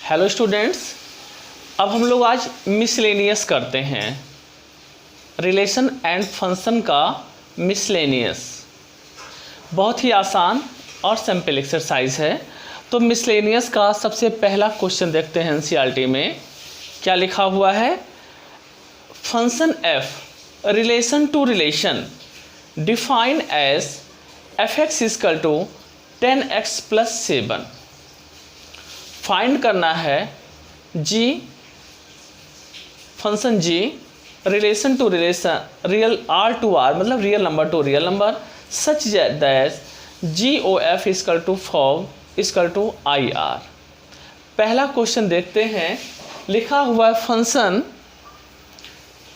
Hello students, अब हम लोग आज मिसलेनियस करते हैं। रिलेशन एंड फंक्शन का मिसलेनियस बहुत ही आसान और सिंपल एक्सरसाइज है। तो मिसलेनियस का सबसे पहला क्वेश्चन देखते हैं। एनसीईआरटी में क्या लिखा हुआ है? Function F relation to relation define as fx equal to 10x plus 7। Find करना है G function G relation to relation real R to R मतलब real number to real number such that G O F equal to 4 equal to I R. पहला question देखते हैं। लिखा हुआ है function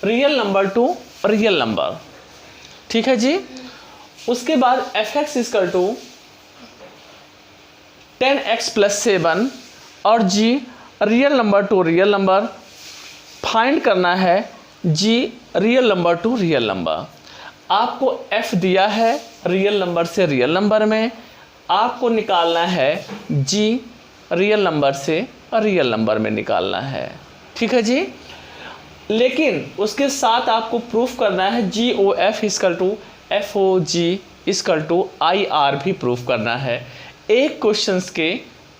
real number to real number, ठीक है जी। उसके बाद F x equal to 10x plus 7 और G real number to real number. Find करना है G real number to real number. आपको f दिया है रियल नंबर से रियल नंबर में, आपको निकालना है जी रियल नंबर से रियल नंबर में निकालना है, ठीक है जी। लेकिन उसके साथ आपको प्रूफ करना है G O F equal to F O G equal to I R भी प्रूफ करना है। एक क्वेश्चंस के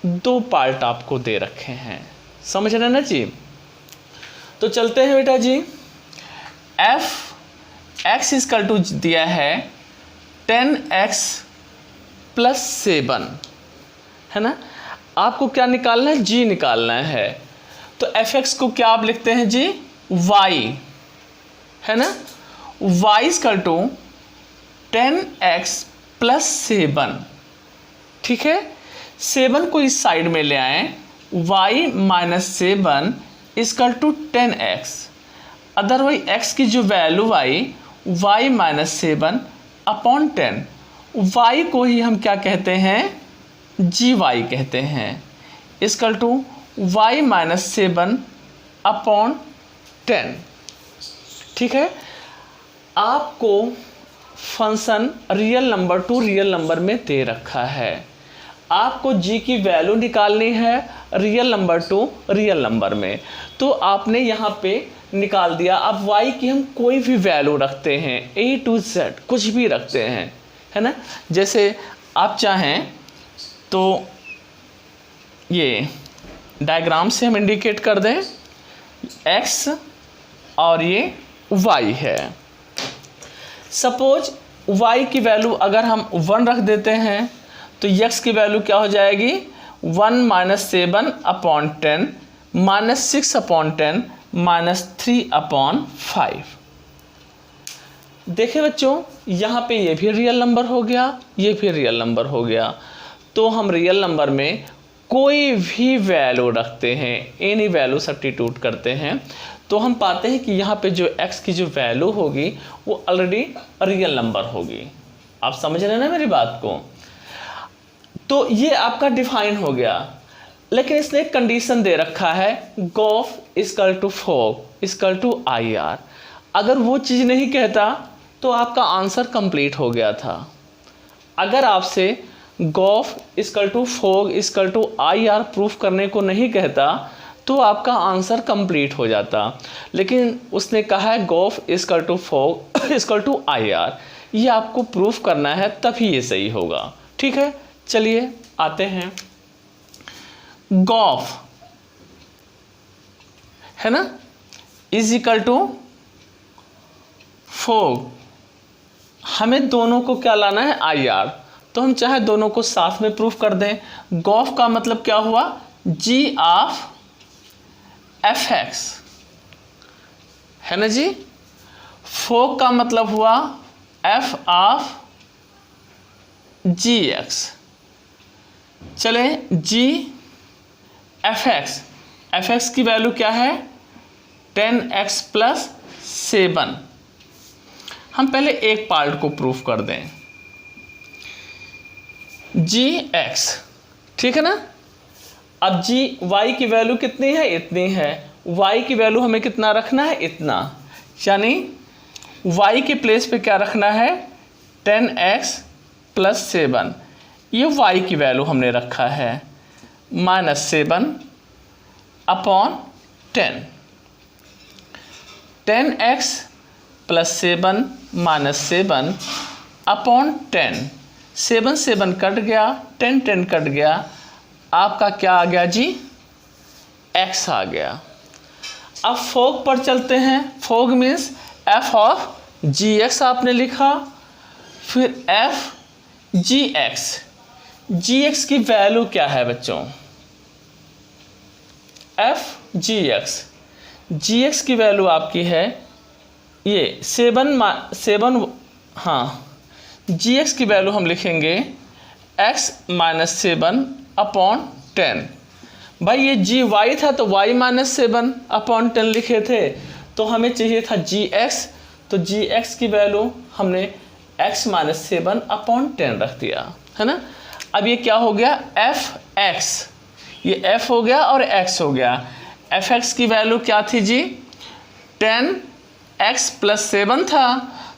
दो पार्ट आपको दे रखे हैं, समझ रहे ना जी। तो चलते हैं बेटा जी। एफ एक्स इक्वल टू दिया है 10x प्लस 7, है ना। आपको क्या निकालना है? जी निकालना है। तो एफ एक्स को क्या आप लिखते हैं जी? y, है ना। y equal to 10x plus 7, ठीक है। 7 को इस साइड में ले आए, y minus 7 equal to 10x। Otherwise x की जो वैल्यू आई y माइनस 7 अपॉन 10, y को ही हम क्या कहते हैं? जी वाई कहते हैं, equal to y minus 7 upon 10, ठीक है। आपको function real number to real number में दे रखा है। आपको g की वैल्यू निकालनी है real number to real number में, तो आपने यहाँ पे निकाल दिया। अब y की हम कोई भी वैल्यू रखते हैं, a to z कुछ भी रखते हैं, है ना। जैसे आप चाहें तो ये डायग्राम से हम इंडिकेट कर दें, x और ये y है। सपोज y की वैल्यू अगर हम 1 रख देते हैं तो x की वैल्यू क्या हो जाएगी? 1 minus 7 upon 10 minus 6 upon 10 minus 3 upon 5। देखिए बच्चों, यहाँ पे ये भी रियल नंबर हो गया, ये भी रियल नंबर हो गया। तो हम रियल नंबर में कोई भी वैल्यू रखते हैं, एनी वैल्यू सब्स्टिट्यूट करते हैं, तो हम पाते हैं कि यहाँ पे जो x की जो वैल्यू होगी वो ऑलरेडी रियल नंबर होगी। आप समझ रहे हैं ना मेरी बात को। तो ये आपका डिफाइन हो गया। लेकिन इसने एक कंडीशन दे रखा है, gof equal to 4 equal to I R. अगर वो चीज़ नहीं कहता तो आपका आंसर कंप्लीट हो गया था। अगर आपसे gof equal to 4 equal to I R proof करने को नहीं कहता तो आपका आंसर कंप्लीट हो जाता। लेकिन उसने कहा है gof equal to 4 equal to I R, ये आपको प्रूफ करना है तभी ये सही होगा, ठीक है। चलिए आते हैं। गोफ है ना इज इक्वल टू 4, हमें दोनों को क्या लाना है? I R. तो हम चाहे दोनों को साथ में प्रूफ कर दें। गोफ का मतलब क्या हुआ? जी ऑफ एफ एक्स, है ना जी। 4 का मतलब हुआ एफ ऑफ जी एक्स। चले जी एफ एक्स की वैल्यू क्या है? 10x plus 7। हम पहले एक पार्ट को प्रूफ कर दें, जी एक्स, ठीक है ना। अब जी y की वैल्यू कितनी है? इतनी है। y की वैल्यू हमें कितना रखना है? इतना। यानी y के प्लेस पे क्या रखना है? 10x plus 7। ये y की वैल्यू हमने रखा है, minus 7 upon 10। 10x plus 7 minus 7 upon 10। 7 7 cut गया, 10 10 कट गया, आपका क्या आ गया जी, x आ गया। अब फोग पर चलते हैं। Fog means f of gx आपने लिखा, फिर f gx की वैल्यू क्या है बच्चों, f gx की वैल्यू आपकी है ये 7 हाँ, gx की वैल्यू हम लिखेंगे x माइनस 7 अपॉन 10। भाई ये gy था तो y माइनस 7 अपॉन 10 लिखे थे, तो हमें चाहिए था gx, तो gx की वैल्यू हमने x माइनस 7 अपॉन 10 रख दिया, है ना। अब ये क्या हो गया, fx, ये f हो गया और x हो गया। fx की वैल्यू क्या थी जी, 10x प्लस 7 था,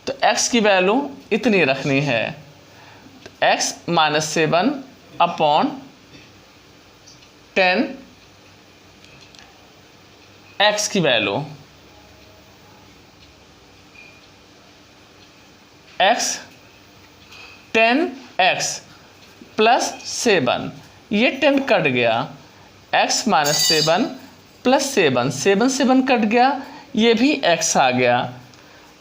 तो x की वैल्यू इतनी रखनी है, x माइनस 7 अपॉन 10, x की वैल्यू x 10x प्लस 7, ये 10 कट गया, x माइनस 7 प्लस 7, 7 7 कट गया, ये भी x आ गया।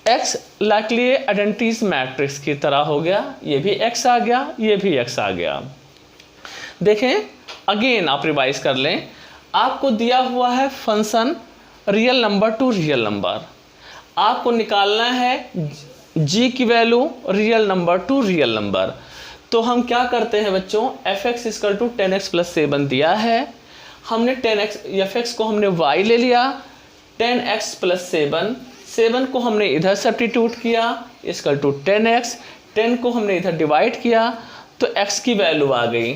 x लाइकली आइडेंटिटीज मैट्रिक्स की तरह हो गया, ये भी x आ गया, ये भी x आ गया। देखें अगेन आप रिवाइज कर लें, आपको दिया हुआ है function real number to real number, आपको निकालना है g की value real number to real number. तो हम क्या करते हैं बच्चों, fx equal to 10x plus 7 दिया है, हमने 10x fx को हमने y ले लिया, 10x प्लस 7 को हमने इधर सब्स्टिट्यूट किया इक्वल टू 10x, 10 को हमने इधर डिवाइड किया तो x की वैल्यू आ गई,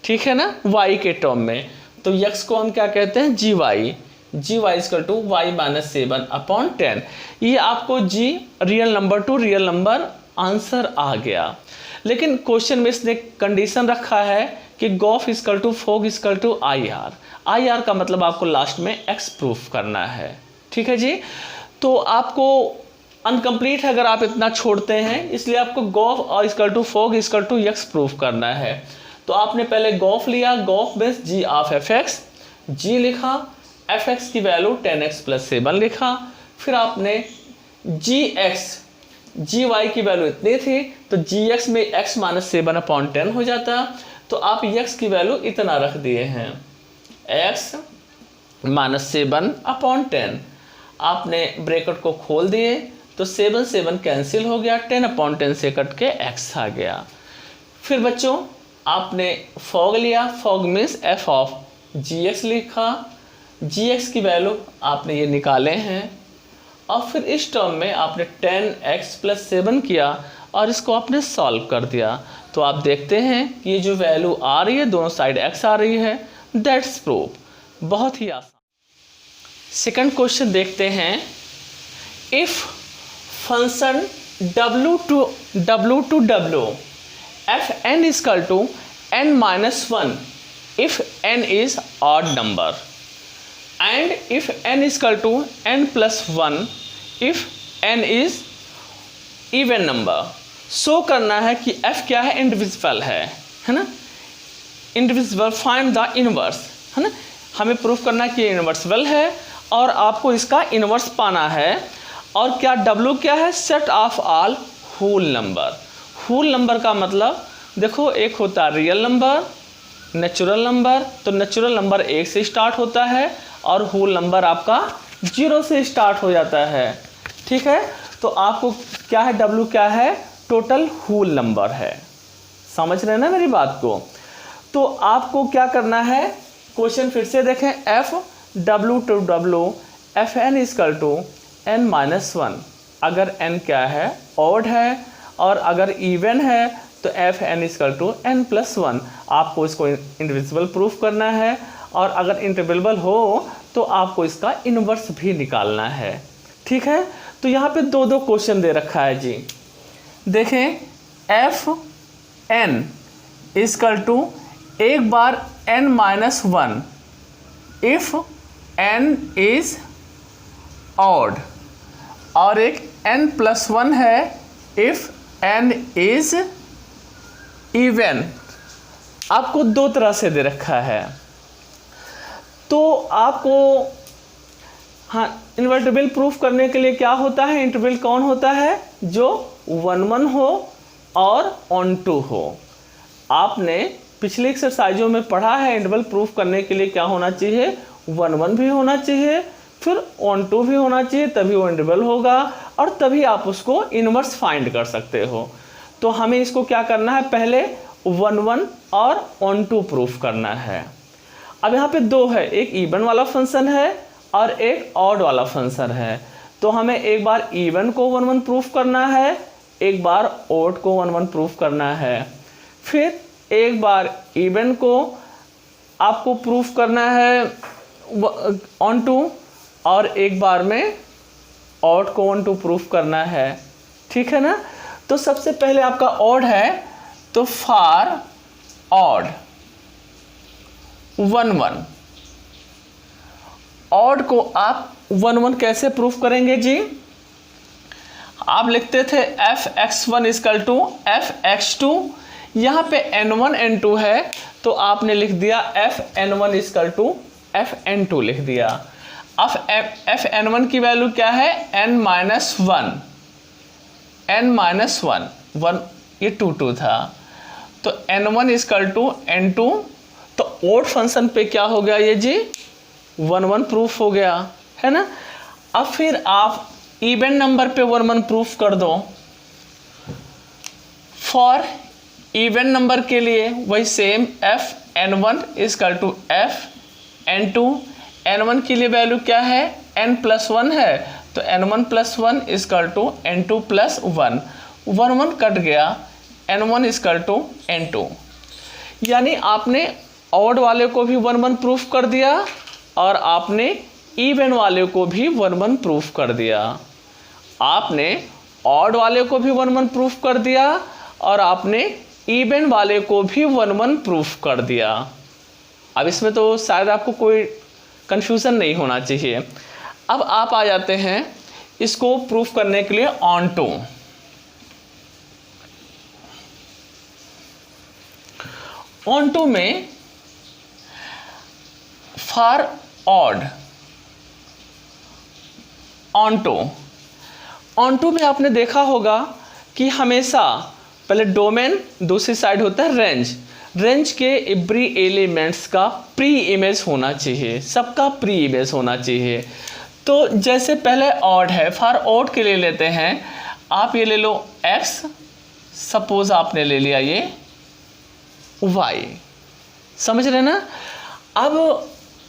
ठीक है ना, y के टर्म में। तो x को हम क्या कहते हैं, gy equal to y minus 7 upon 10। ये आपको g real number to real number answer आ गया। लेकिन क्वेश्चन में इसने कंडीशन रखा है कि gof equal to fog equal to I R का मतलब आपको लास्ट में x प्रूफ करना है, ठीक है जी। तो आपको अनकम्प्लीट है अगर आप इतना छोड़ते हैं, इसलिए आपको गॉफ और equal to fog equal to x proof करना है। तो आपने पहले गॉफ लिया, gof base g of fx, g लिखा, fx की वैल्यू 10x प्लस 7 लिखा, फिर आपने gy की वैल्यू इतनी थी तो gx में x माइनस 7 अपॉन 10 हो जाता, तो आप x की वैल्यू इतना रख दिए हैं, x माइनस 7 अपॉन 10। आपने ब्रैकेट को खोल दिए तो 7 7 कैंसिल हो गया, 10 अपॉन 10 से कट के x आ गया। फिर बच्चों आपने फॉग लिया, fog means f of gx लिखा, gx की वैल्यू आपने ये निकाले हैं, और फिर इस टर्म में आपने 10x प्लस 7 किया और इसको आपने सॉल्व कर दिया। तो आप देखते हैं कि ये जो वैल्यू आ रही है दोनों साइड x आ रही है, दैट्स प्रूफ। बहुत ही आसान। सेकंड क्वेश्चन देखते हैं, if function w to w fn equal to n minus 1 if n is odd number and if n equal to n plus 1 if n is even number। Show करना है कि f क्या है, individual है ना, individual, find the inverse, है ना, हमें प्रूफ करना है कि इनवर्सिबल है और आपको इसका इनवर्स पाना है। और क्या w क्या है, set of all whole number. Whole number का मतलब देखो, एक होता है रियल नंबर, नेचुरल नंबर, तो नेचुरल नंबर 1 से स्टार्ट होता है और होल नंबर आपका 0 से स्टार्ट हो जाता है, ठीक है। तो आपको क्या है, w क्या है, टोटल होल नंबर है, समझ रहे हैं ना मेरी बात को। तो आपको क्या करना है, क्वेश्चन फिर से देखें, f w to w fn equal to n minus 1। अगर n क्या है, ऑड है, और अगर इवन है तो fn equal to n plus 1। आपको इसको इंडिविजुअल प्रूफ करना है, और अगर इंडिविजुअल हो तो आपको इसका इनवर्स भी निकालना है, ठीक है। तो यहाँ पे दो क्वेश्चन दे रखा है जी। देखें, fn इक्वल टू एक बार n minus 1, if n is odd, और एक n+1 है इफ n इज इवन। आपको दो तरह से दे रखा है, तो आपको हाँ इन्वर्टिबल प्रूफ करने के लिए क्या होता है, इंटरवल कौन होता है, जो 1 1 हो और ऑन टू हो। आपने पिछले एक्सरसाइजों में पढ़ा है इंटरवल प्रूफ करने के लिए क्या होना चाहिए, 1 1 भी होना चाहिए, फिर ऑन टू भी होना चाहिए, तभी वो इंटरवल होगा और तभी आप उसको इनवर्स फाइंड कर सकते हो। तो हमें इसको क्या करना है, पहले 1 1 और ऑन टू प्रूफ करना है। अब यहाँ पे दो है, एक इवन वाला फंक्शन है और एक ऑड वाला फंक्शन है। तो हमें एक बार इवन को 1 1 प्रूफ करना है, एक बार ऑड को 1 1 प्रूफ करना है, फिर एक बार इवन को आपको प्रूफ करना है ऑन टू और एक बार में ऑड को ऑन टू प्रूफ करना है। ठीक है ना। तो सबसे पहले आपका ऑड है, तो फॉर ऑड 1 1, ऑड को आप 1 1 कैसे प्रूफ करेंगे जी, आप लिखते थे f(x1) = f(x2), यहाँ पे n1 n2 है तो आपने लिख दिया fn1 = fn2 लिख दिया। अब fn1 की वैल्यू क्या है, n-1, n-1, 1 ये 2 2 था, तो n1 = n2, तो ऑड फंक्शन पे क्या हो गया ये जी, 1 1 प्रूफ हो गया है ना। अब फिर आप इवन नंबर पे 1 1 प्रूफ कर दो। फॉर इवन नंबर के लिए वही सेम fn1 = fn2, n1 के लिए वैल्यू क्या है, n+1 है, तो n1 + 1 = n2 + 1, 1 1 कट गया, n1 = n2। यानी आपने ऑड वाले को भी 1 1 प्रूफ कर दिया और आपने इवन वाले को भी 1 1 प्रूफ कर दिया। आपने ऑड वाले को भी 1 1 प्रूफ कर दिया और आपने इवन वाले को भी 1 1 प्रूफ कर दिया। अब इसमें तो शायद आपको कोई कंफ्यूजन नहीं होना चाहिए। अब आप आ जाते हैं इसको प्रूफ करने के लिए ऑन टू। ऑन टू में फॉर ऑड ऑन टू में आपने देखा होगा कि हमेशा पहले डोमेन, दूसरी साइड होता है रेंज। रेंज के एवरी एलिमेंट्स का प्री इमेज होना चाहिए, सबका प्री इमेज होना चाहिए। तो जैसे पहले ऑड है, फॉर ऑड के लिए लेते हैं, आप ये ले लो x, सपोज आपने ले लिया ये y, समझ रहे ना। अब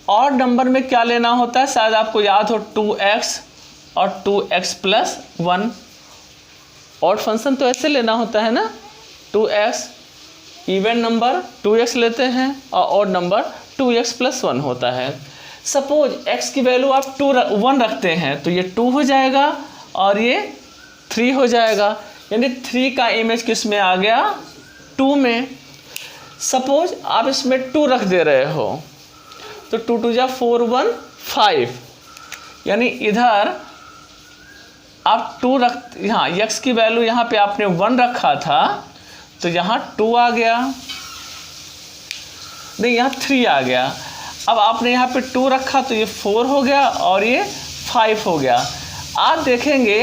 ऑड नंबर में क्या लेना होता है, शायद आपको याद हो 2x और 2x + 1। ऑड फंक्शन तो ऐसे लेना होता है ना, 2x, इवन नंबर 2x लेते हैं और ऑड नंबर 2x + 1 होता है। सपोज x की वैल्यू आप 1 रखते हैं तो ये 2 हो जाएगा और ये 3 हो जाएगा, यानी 3 का इमेज किस में आ गया, 2 में। सपोज आप इसमें 2 रख दे रहे हो तो 2 2 जा 4 1 5, यानी इधर आप 2 रख, यहाँ x की वैल्यू यहाँ पे आपने 1 रखा था तो यहाँ 2 आ गया, नहीं यहाँ 3 आ गया। अब आपने यहाँ पे 2 रखा तो ये 4 हो गया और ये 5 हो गया। आप देखेंगे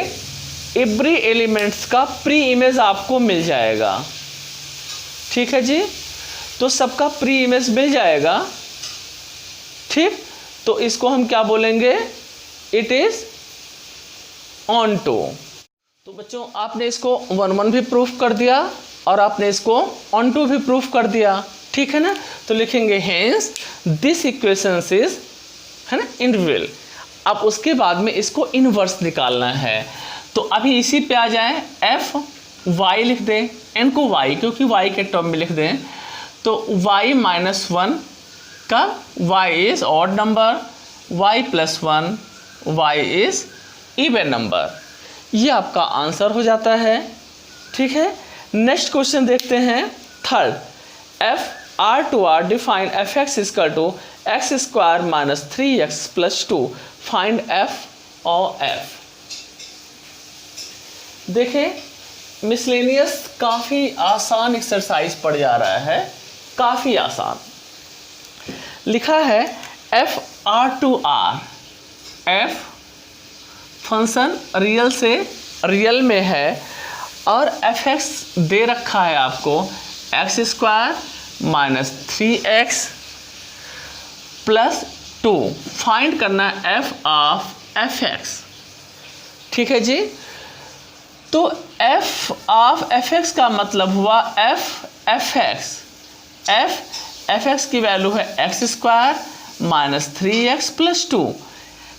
एवरी एलिमेंट्स का प्री इमेज आपको मिल जाएगा। ठीक है जी, तो सबका प्री इमेज मिल जाएगा। ठीक, तो इसको हम क्या बोलेंगे, इट इज ऑन टू। तो बच्चों आपने इसको 1 1 भी प्रूफ कर दिया और आपने इसको ऑन टू भी प्रूफ कर दिया। ठीक है ना, तो लिखेंगे हेंस दिस इक्वेशन इज, है ना, इंटरवल। अब उसके बाद में इसको इनवर्स निकालना है, तो अभी इसी पे आ जाए, एफ वाई लिख दें, एन को वाई क्योंकि वाई के टर्म में लिख दें, तो y - 1 का y is odd number, y + 1 y is even number. ये आपका आंसर हो जाता है। ठीक है, नेक्स्ट क्वेश्चन देखते हैं, third, f R to R define fx is equal to x square minus 3x plus 2. Find f और f. देखें मिसलेनियस काफ़ी आसान एक्सरसाइज पड़ जा रहा है, काफ़ी आसान. लिखा है f R to R. f function real से रियल में है और fx दे रखा है आपको x square minus 3x plus 2. Find करना है f ऑफ fx. ठीक है जी. तो f ऑफ fx का मतलब हुआ f fx. f fx की वैल्यू है x square minus 3x plus 2.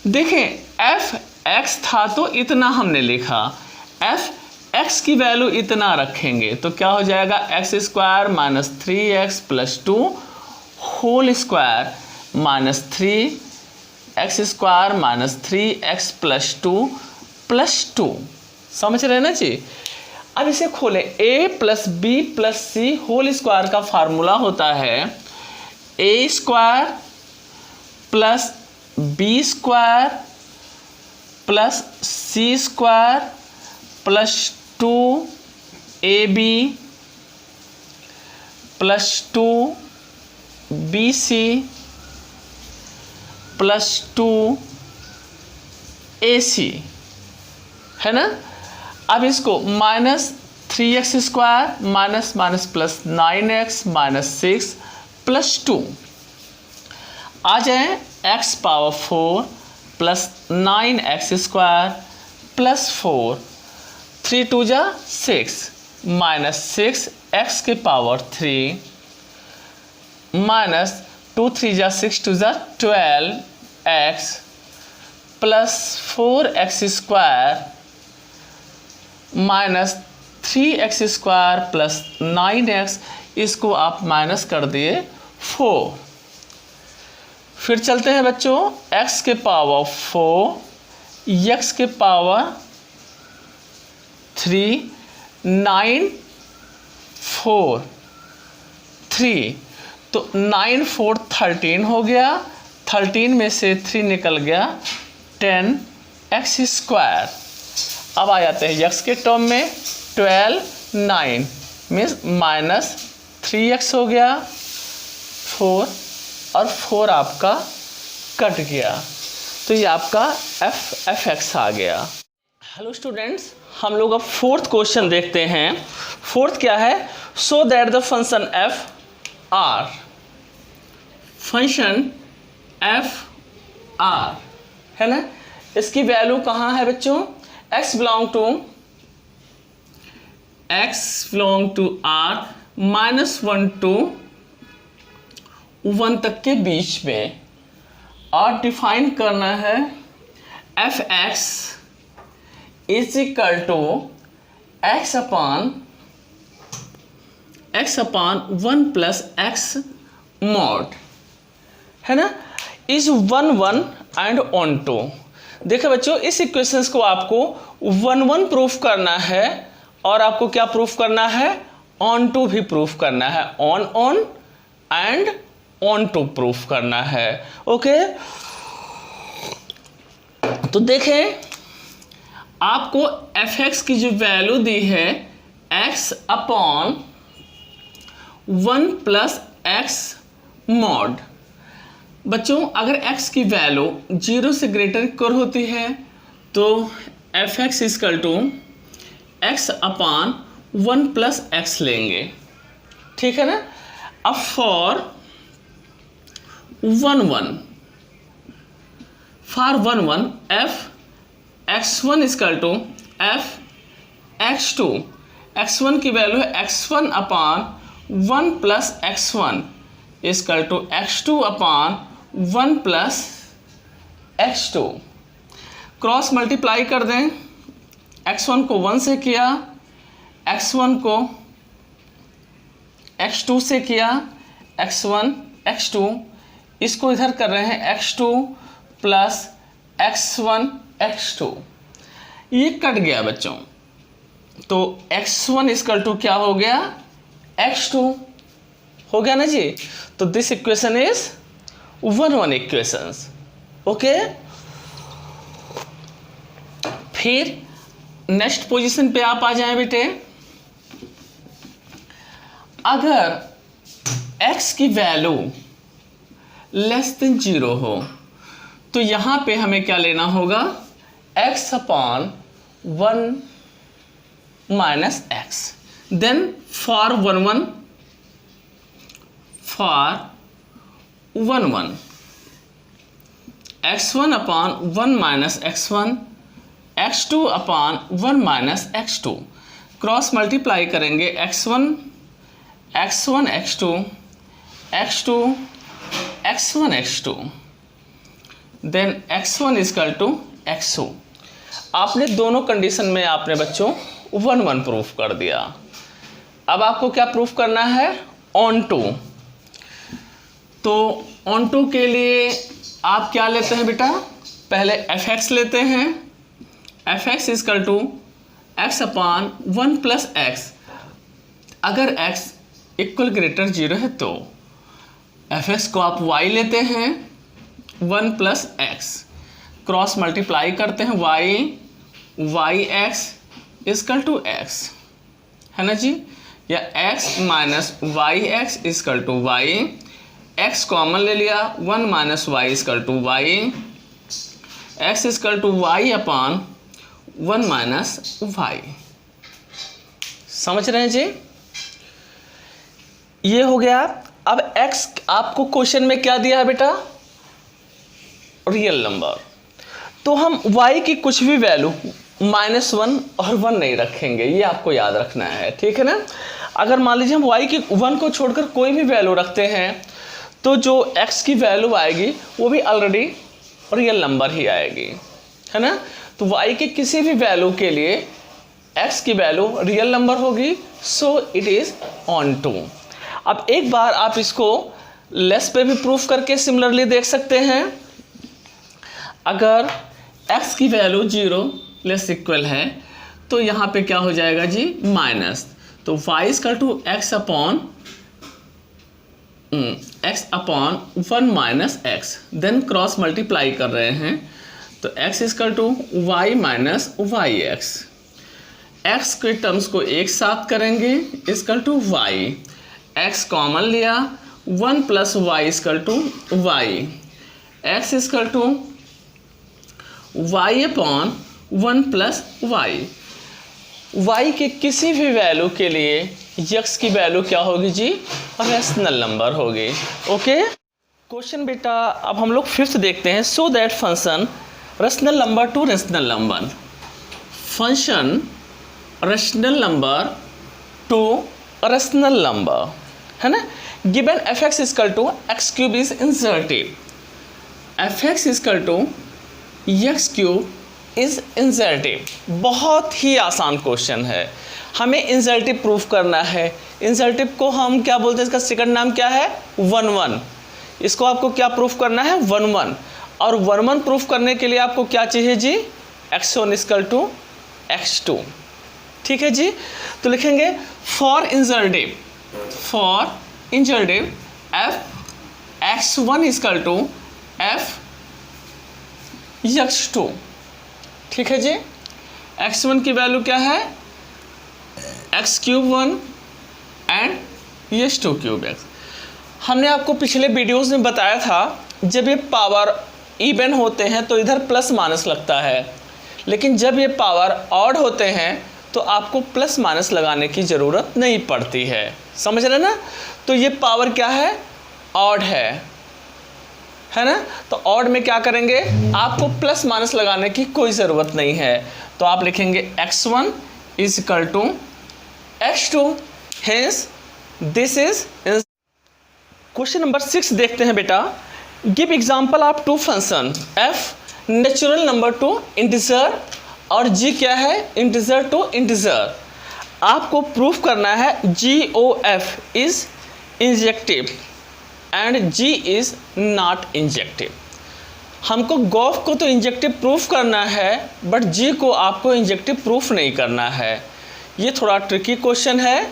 देखें f x था तो इतना हमने लिखा, f x की वैल्यू इतना रखेंगे तो क्या हो जाएगा x square minus 3x plus 2 whole square minus 3x square minus 3x plus 2 plus 2. समझ रहे हैं ना जी. अब इसे खोलें. a plus b plus c whole square का फार्मूला होता है a square plus b square plus c square plus 2ab plus 2bc plus 2ac है ना. अब इसको minus 3x square minus minus plus 9x minus 6 plus 2. आ जाए x power 4 plus 9x square plus 4 3 2 जा 6 माइनस 6x के power 3 minus 2 3 जा 6 2 जा 12x plus 4x square minus 3x square plus 9x. इसको आप माइनस कर दिए 4. फिर चलते हैं बच्चों x के पावर 4 x के पावर 3 9 4 3 तो 9 4 13 हो गया. 13 में से 3 निकल गया 10x स्क्वायर. अब आ जाते हैं x के टर्म में 12 9 मीन्स माइनस 3x हो गया 4 और 4 आपका कट गया. तो ये आपका fx आ गया. हेलो स्टूडेंट्स, हम लोग अब फोर्थ क्वेश्चन देखते हैं. फोर्थ क्या है? So that the function f r. Function f r है ना. इसकी वैल्यू कहाँ है बच्चों? x belong to r minus 1 to 1 तक के बीच में. और डिफाइन करना है fx is equal to x upon 1 plus x mod है ना. Is 1 1 and onto. देखिए बच्चों, इस इक्वेशंस को आपको 1 1 प्रूफ करना है और आपको क्या प्रूफ करना है? ऑन टू भी प्रूफ करना है. On and onto proof करना है. ओके. तो देखें आपको fx की जो वैल्यू दी है x upon 1 plus x mod. बच्चों अगर x की वैल्यू 0 से ग्रेटर इक्वल होती है तो fx equal to x upon 1 plus x लेंगे. ठीक है ना. अब for 1 1 f x1 equal to f x2. x1 की वैल्यू है x1 upon 1 plus x1 equal to x2 upon 1 plus x2. Cross multiply कर दें. x1 को 1 से किया, x1 को x2 से किया, x1 x2. इसको इधर कर रहे हैं x2 प्लस x1 x2. ये कट गया बच्चों. तो x1 इक्वल टू क्या हो गया? x2 हो गया ना जी। तो this equation is 1-1 equations. Okay, फिर नेक्स्ट पोजीशन पे आप आ जाएं बेटे। अगर x की वैल्यू लेस देन 0 हो तो यहां पे हमें क्या लेना होगा, x upon 1 minus x. Then for 1-1 x1 upon 1 minus x1, x2 upon 1 minus x2, cross multiply करेंगे x1 x2 x2 x1 x2, then x1 equal to x2। आपने दोनों कंडीशन में आपने बच्चों 1-1 प्रूफ कर दिया। अब आपको क्या प्रूफ करना है, ऑन टू। तो ऑन टू के लिए आप क्या लेते हैं बेटा, पहले fx लेते हैं, fx is equal to x upon 1 plus x. अगर x इक्वल ग्रेटर 0 है तो fx को आप y लेते हैं 1 प्लस एक्स, क्रॉस मल्टीप्लाई करते हैं y x is equal to x, है ना जी, या x minus y x is equal to y, x common ले लिया, 1 minus y is equal to y, x is equal to y upon 1 minus y. समझ रहे हैं जी, ये हो गया। अब x आपको क्वेश्चन में क्या दिया है बेटा, रियल नंबर, तो हम y की कुछ भी वैल्यू -1 और 1 नहीं रखेंगे, ये आपको याद रखना है, ठीक है ना। अगर मान लीजिए हम y की 1 को छोड़कर कोई भी वैल्यू रखते हैं तो जो x की वैल्यू आएगी वो भी ऑलरेडी रियल नंबर ही आएगी, है ना। तो y के किसी भी वैल्यू के लिए x की वैल्यू रियल नंबर होगी, so it is onto. अब एक बार आप इसको लेस पे भी प्रूफ करके सिमिलरली देख सकते हैं। अगर x की वैल्यू 0 लेस इक्वल है तो यहाँ पे क्या हो जाएगा जी, माइनस, तो y is equal to x upon 1 minus x, then cross multiply कर रहे हैं तो x is equal to y minus y x, x के टर्म्स को एक साथ करेंगे is equal to y, x common लिया, 1 plus y is equal to y, x is equal to y upon 1 plus y. y के किसी भी वैल्यू के लिए x की वैल्यू क्या होगी जी, रेशनल नंबर होगी। ओके, क्वेश्चन बेटा अब हम लोग 5th देखते हैं। So that function rational number to rational number, function rational number to rational number, है ना। Given fx is equal to x cube is injective, fx is equal to x cube is injective. बहुत ही आसान क्वेश्चन है, हमें इंसर्टिव proof करना है। इंसर्टिव को हम क्या बोलते हैं, इसका सेकंड नाम क्या है, 1-1। इसको आपको क्या प्रूफ करना है, 1-1, और 1-1 प्रूफ करने के लिए आपको क्या चाहिए जी, x1 इजकल टू x2, ठीक है जी। तो लिखेंगे for injective f x1 equal to f x2, ठीक है जी। x1 की वैल्यू क्या है, x cube 1 and x2 cube x। हमने आपको पिछले वीडियोस में बताया था जब ये पावर इवन होते हैं तो इधर प्लस माइनस लगता है, लेकिन जब ये पावर ऑड होते हैं तो आपको प्लस माइनस लगाने की ज़रूरत नहीं पड़ती है, समझ रहे ना। तो ये पावर क्या है, ऑड है ना। तो ऑड में क्या करेंगे, आपको प्लस माइनस लगाने की कोई ज़रूरत नहीं है, तो आप लिखेंगे x1 is equal to x2, hence this is. Question number 6 देखते हैं बेटा। Give example of two function f natural number to integer और g क्या है, इंटीजर टू इंटीजर। आपको प्रूफ करना है GOF is injective and G is not injective. हमको गोफ को तो इंजेक्टिव प्रूफ करना है, बट G को आपको इंजेक्टिव प्रूफ नहीं करना है। ये थोड़ा ट्रिकी क्वेश्चन है,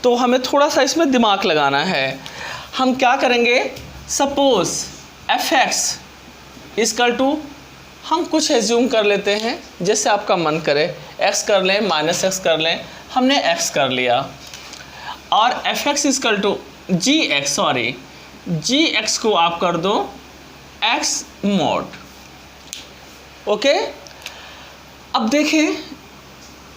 तो हमें थोड़ा सा इसमें दिमाग लगाना है। हम क्या करेंगे, suppose f x equal to, हम कुछ एज्यूम कर लेते हैं जैसे आपका मन करे, x कर लें, माइनस एक्स कर लें, हमने x कर लिया, और f x equal to g x को आप कर दो x मोड। ओके, अब देखें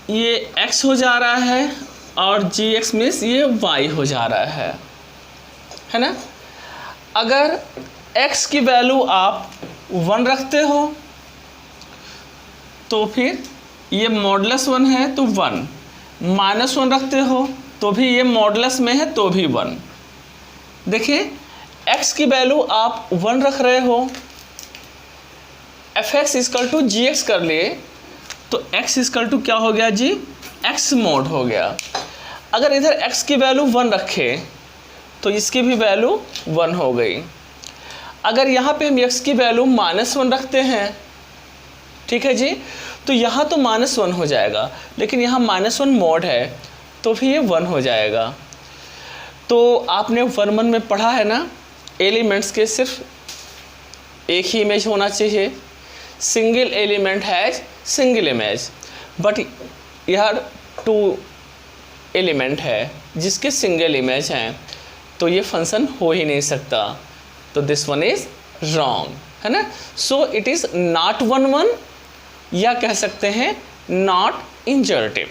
ये x हो जा रहा है और जी एक्स मीन्स ये y हो जा रहा है ना। अगर x की वैल्यू आप 1 रखते हो तो फिर ये मॉडुलस 1 है तो 1, -1 रखते हो तो भी ये मॉडुलस में है तो भी 1। देखिए x की वैल्यू आप 1 रख रहे हो, f x equal to g x कर लिए तो x इक्वल टू क्या हो गया जी, x मोड हो गया। अगर इधर x की वैल्यू 1 रखे तो इसकी भी वैल्यू 1 हो गई। अगर यहाँ पे हम x की वैल्यू -1 रखते हैं, ठीक है जी, तो यहाँ तो -1 हो जाएगा, लेकिन यहाँ -1 मोड है तो भी ये 1 हो जाएगा। तो आपने 1 में पढ़ा है ना, एलिमेंट्स के सिर्फ एक ही इमेज होना चाहिए, single element has single image, but यार 2 एलिमेंट है जिसके सिंगल इमेज हैं, तो ये फंक्शन हो ही नहीं सकता। तो दिस वन इज रॉन्ग, है ना। सो इट इज़ नॉट 1 या कह सकते हैं नॉट इंजरेटिव।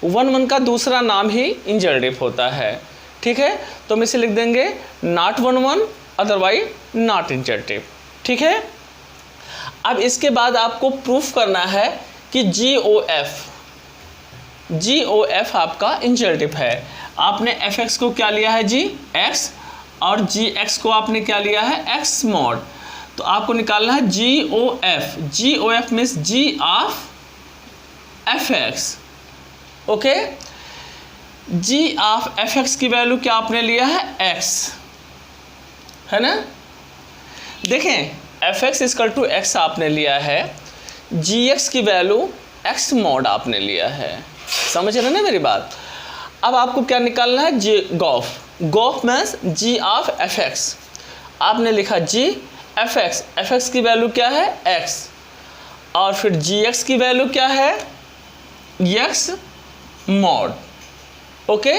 1 का दूसरा नाम ही इंजरेटिव होता है, ठीक है। तो हम इसे लिख देंगे नॉट 1 अदरवाइज नॉट इंजरेटिव, ठीक है। अब इसके बाद आपको प्रूफ करना है कि GOF आपका इंजरेटिव है। आपने एफ एक्स को क्या लिया है जी, x, और जी एक्स को आपने क्या लिया है, x मॉड। तो आपको निकालना है GOF means G of f x. Okay, G of f x की वैल्यू क्या आपने लिया है, x, है ना। देखें f x equal to x आपने लिया है, जी एक्स की वैल्यू x मॉड आपने लिया है, समझ रहे ना मेरी बात। अब आपको क्या निकालना है, गोफ means G of f x. आपने लिखा G एफ एक्स की वैल्यू क्या है, x, और फिर जी एक्स की वैल्यू क्या है, x मॉड। ओके,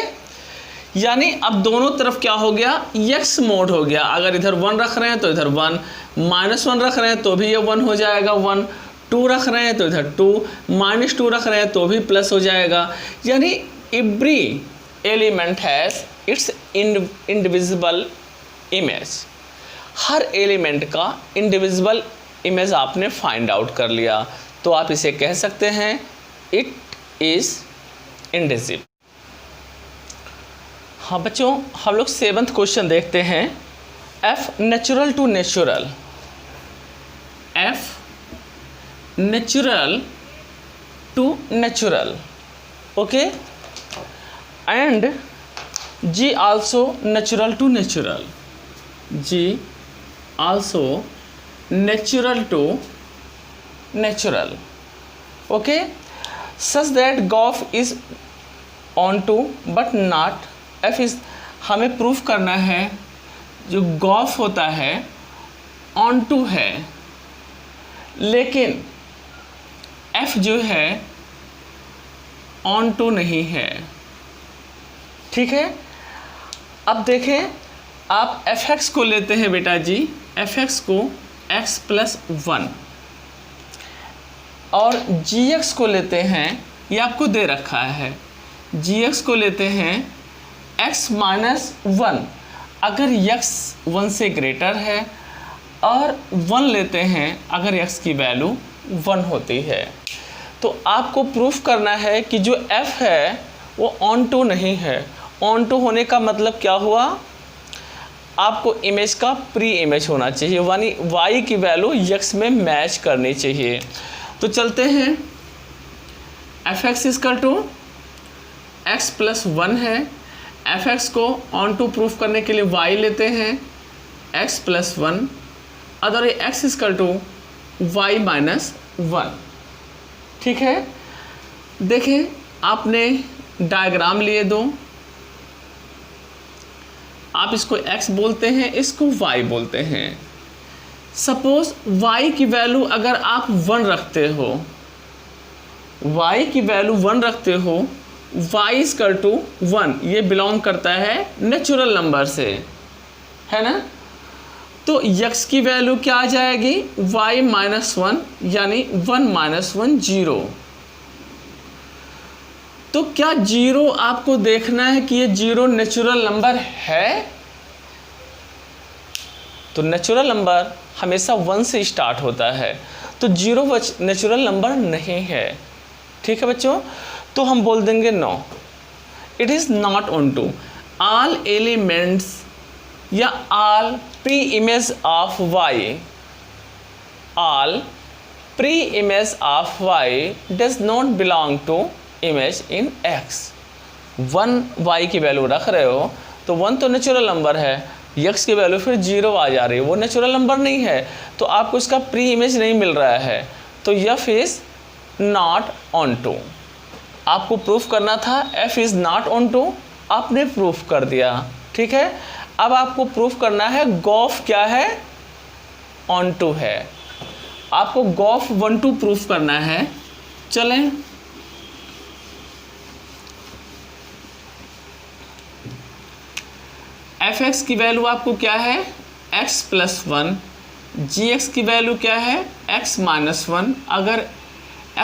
यानी अब दोनों तरफ क्या हो गया, x मोड हो गया। अगर इधर 1 रख रहे हैं तो इधर 1, -1 रख रहे हैं तो भी ये 1 हो जाएगा 1, 2 रख रहे हैं तो इधर 2, -2 रख रहे हैं तो भी प्लस हो जाएगा। यानी every element has its indivisible image. Her element का इंडिविजिबल इमेज आपने फाइंड आउट कर लिया, तो आप इसे कह सकते हैं इट इज़ इंडिविजिबल। हाँ बच्चों, हम लोग 7th क्वेश्चन देखते हैं। F natural to natural, F natural to natural, okay, and G also natural to natural, G also natural to natural, okay, such that gof is onto but not F is. हमें proof करना है जो गोफ होता है on to है, लेकिन F जो है ऑन टू नहीं है, ठीक है। अब देखें, आप एफ एक्स को लेते हैं बेटा जी, एफ एक्स को x प्लस 1, और जी एक्स को लेते हैं, ये आपको दे रखा है, जी एक्स को लेते हैं x माइनस 1। अगर x 1 से ग्रेटर है, और 1 लेते हैं अगर x की वैल्यू 1 होती है। तो आपको प्रूफ करना है कि जो f है वो ऑन टू नहीं है। ऑन टू होने का मतलब क्या हुआ, आपको इमेज का प्री इमेज होना चाहिए, यानी y की वैल्यू x में मैच करनी चाहिए। तो चलते हैं, f x equal to x plus 1 है, एफ एक्स को ऑन टू प्रूफ करने के लिए y लेते हैं x plus 1, other x equal to y minus 1, ठीक है। देखें, आपने डायग्राम लिए दो, आप इसको x बोलते हैं, इसको y बोलते हैं। सपोज y की वैल्यू अगर आप 1 रखते हो, y की वैल्यू 1 रखते हो, y इक्वल टू 1, ये बिलोंग करता है नेचुरल नंबर से, है ना। तो x की वैल्यू क्या आ जाएगी, y माइनस 1, यानी 1 माइनस 1 0। तो क्या 0 आपको देखना है कि ये 0 नेचुरल नंबर है? तो नेचुरल नंबर हमेशा 1 से स्टार्ट होता है, तो 0 नेचुरल नंबर नहीं है। ठीक है बच्चों, तो हम बोल देंगे no, it is not onto. All elements या all pre image of y, all pre image of y does not belong to image in x। 1 y की वैल्यू रख रहे हो तो 1 तो नेचुरल नंबर है, x की वैल्यू फिर 0 आ जा रही है, वो नेचुरल नंबर नहीं है, तो आपको इसका प्री इमेज नहीं मिल रहा है, तो f is not onto. आपको प्रूफ करना था f is not onto, आपने प्रूफ कर दिया। ठीक है, अब आपको प्रूफ करना है गॉफ क्या है, ऑन टू है। आपको गॉफ 1 2 प्रूफ करना है। चलें, fx की वैल्यू आपको क्या है, x प्लस 1, gx की वैल्यू क्या है, x माइनस 1, अगर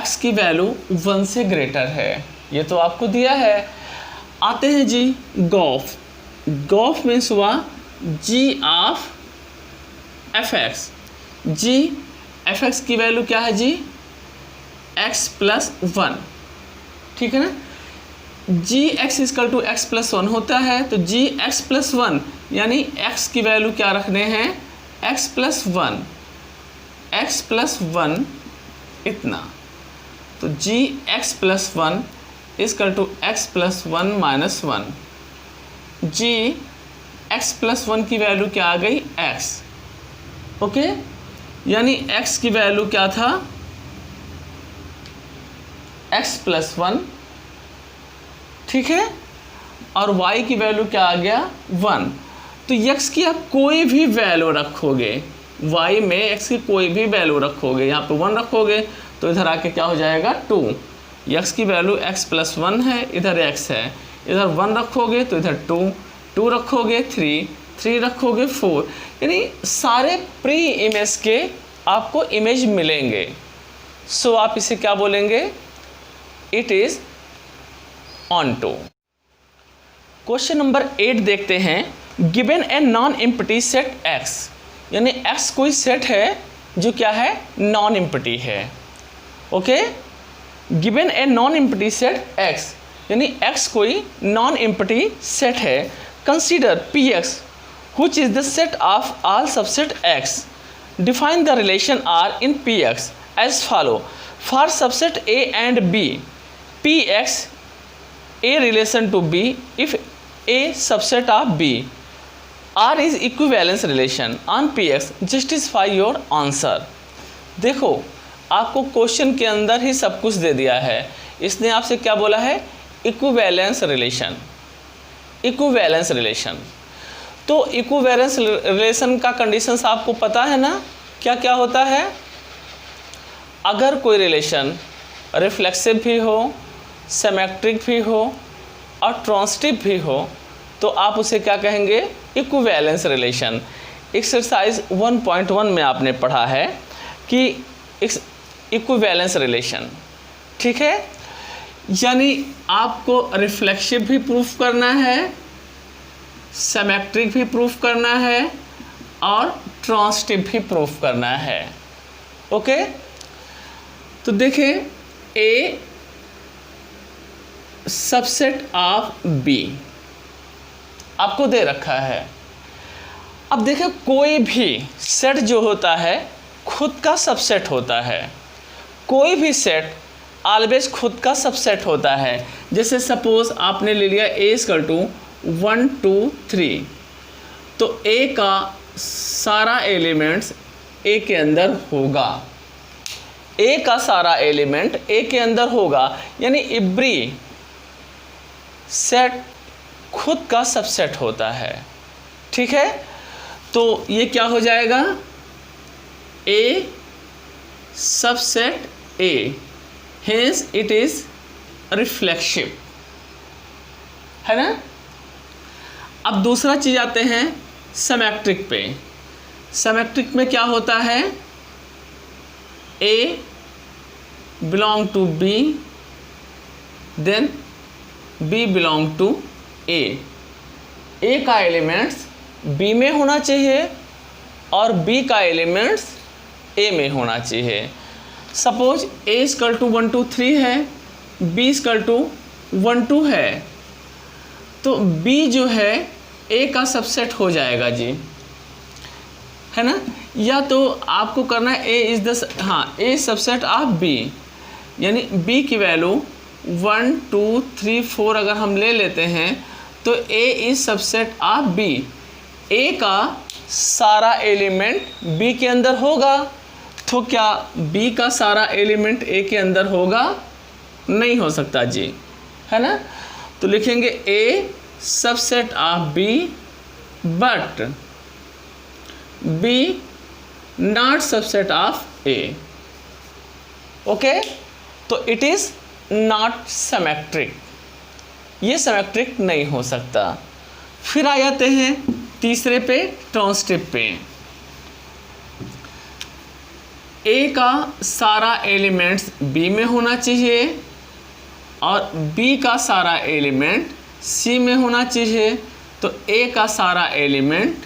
x की वैल्यू 1 से ग्रेटर है, ये तो आपको दिया है। आते हैं जी गॉफ। गॉफ मीन्स हुआ g of fx। g fx की वैल्यू क्या है जी, x प्लस 1। ठीक है ना, G X equal to x plus 1 होता है, तो जी एक्स प्लस 1 यानी x की वैल्यू क्या रखने हैं, x प्लस 1, x प्लस 1 इतना, तो g x plus 1 equal to x plus 1 minus 1। G x plus 1 की वैल्यू क्या आ गई, x। ओके, यानी x की वैल्यू क्या था, x प्लस 1। ठीक है, और y की वैल्यू क्या आ गया, 1। तो x की आप कोई भी वैल्यू रखोगे, y में x की कोई भी वैल्यू रखोगे, यहाँ पे 1 रखोगे तो इधर आके क्या हो जाएगा 2। x की वैल्यू x प्लस 1 है, इधर x है, इधर 1 रखोगे तो इधर 2, 2 रखोगे 3, 3 रखोगे 4, यानी सारे प्री इमेज के आपको इमेज मिलेंगे। सो आप इसे क्या बोलेंगे, it is onto. Question number 8 देखते हैं। Given a non empty set x, यानी x कोई सेट है जो क्या है, नॉन एम्प्टी है। Okay, given a non empty set x, यानी x कोई नॉन एम्प्टी सेट है। Consider px which is the set of all subset x. Define the relation R in px as follow. For subset a and b, px a relation to b if a subset of b. R is equivalence relation on px. Justify your answer. देखो, आपको question के अंदर ही सब कुछ दे दिया है। इसने आपसे क्या बोला है, इक्विवेलेंस रिलेशन। इक्विवेलेंस रिलेशन, तो इक्विवेलेंस रिलेशन का कंडीशंस आपको पता है ना, क्या क्या होता है। अगर कोई रिलेशन रिफ्लेक्सिव भी हो, सिमेट्रिक भी हो और ट्रांजिटिव भी हो, तो आप उसे क्या कहेंगे, इक्विवेलेंस रिलेशन। एक्सरसाइज 1.1 में आपने पढ़ा है कि इक्विवेलेंस रिलेशन, ठीक है, यानी आपको रिफ्लेक्सिव भी प्रूफ करना है, सिमेट्रिक भी प्रूफ करना है और ट्रांजिटिव भी प्रूफ करना है। ओके, तो देखिए, ए सबसेट ऑफ बी आपको दे रखा है। अब देखिए, कोई भी सेट जो होता है खुद का सबसेट होता है। कोई भी सेट ऑलवेज खुद का सबसेट होता है। जैसे सपोज आपने ले लिया ए इक्वल टू 1 2 3, तो ए का सारा एलिमेंट्स ए के अंदर होगा। ए का सारा एलिमेंट ए के अंदर होगा, यानी एवरी सेट खुद का सबसेट होता है। ठीक है, तो ये क्या हो जाएगा, A subset A, hence it is reflexive, है ना। अब दूसरा चीज आते हैं सिमेट्रिक पे। सिमेट्रिक में क्या होता है, A belong to B, then B belong to A। A का एलिमेंट्स B में होना चाहिए और B का एलिमेंट्स A में होना चाहिए। सपोज A इक्वल टू 1 2 3 है, B इक्वल टू 1 2 है, तो B जो है A का सबसेट हो जाएगा जी, है ना। या तो आपको करना है A इज द, हाँ, A सबसेट ऑफ B, यानी B की वैल्यू 1 2 3 4 अगर हम ले लेते हैं तो A is subset of B। A का सारा एलिमेंट B के अंदर होगा, तो क्या B का सारा एलिमेंट A के अंदर होगा, नहीं हो सकता जी, है ना। तो लिखेंगे A subset of B but B not subset of A। Okay, तो इट इज नॉट सिमेट्रिक, ये सिमेट्रिक नहीं हो सकता। फिर आ जाते हैं तीसरे पे, ट्रांजिटिव पे। A का सारा एलिमेंट्स B में होना चाहिए और B का सारा एलिमेंट C में होना चाहिए, तो A का सारा एलिमेंट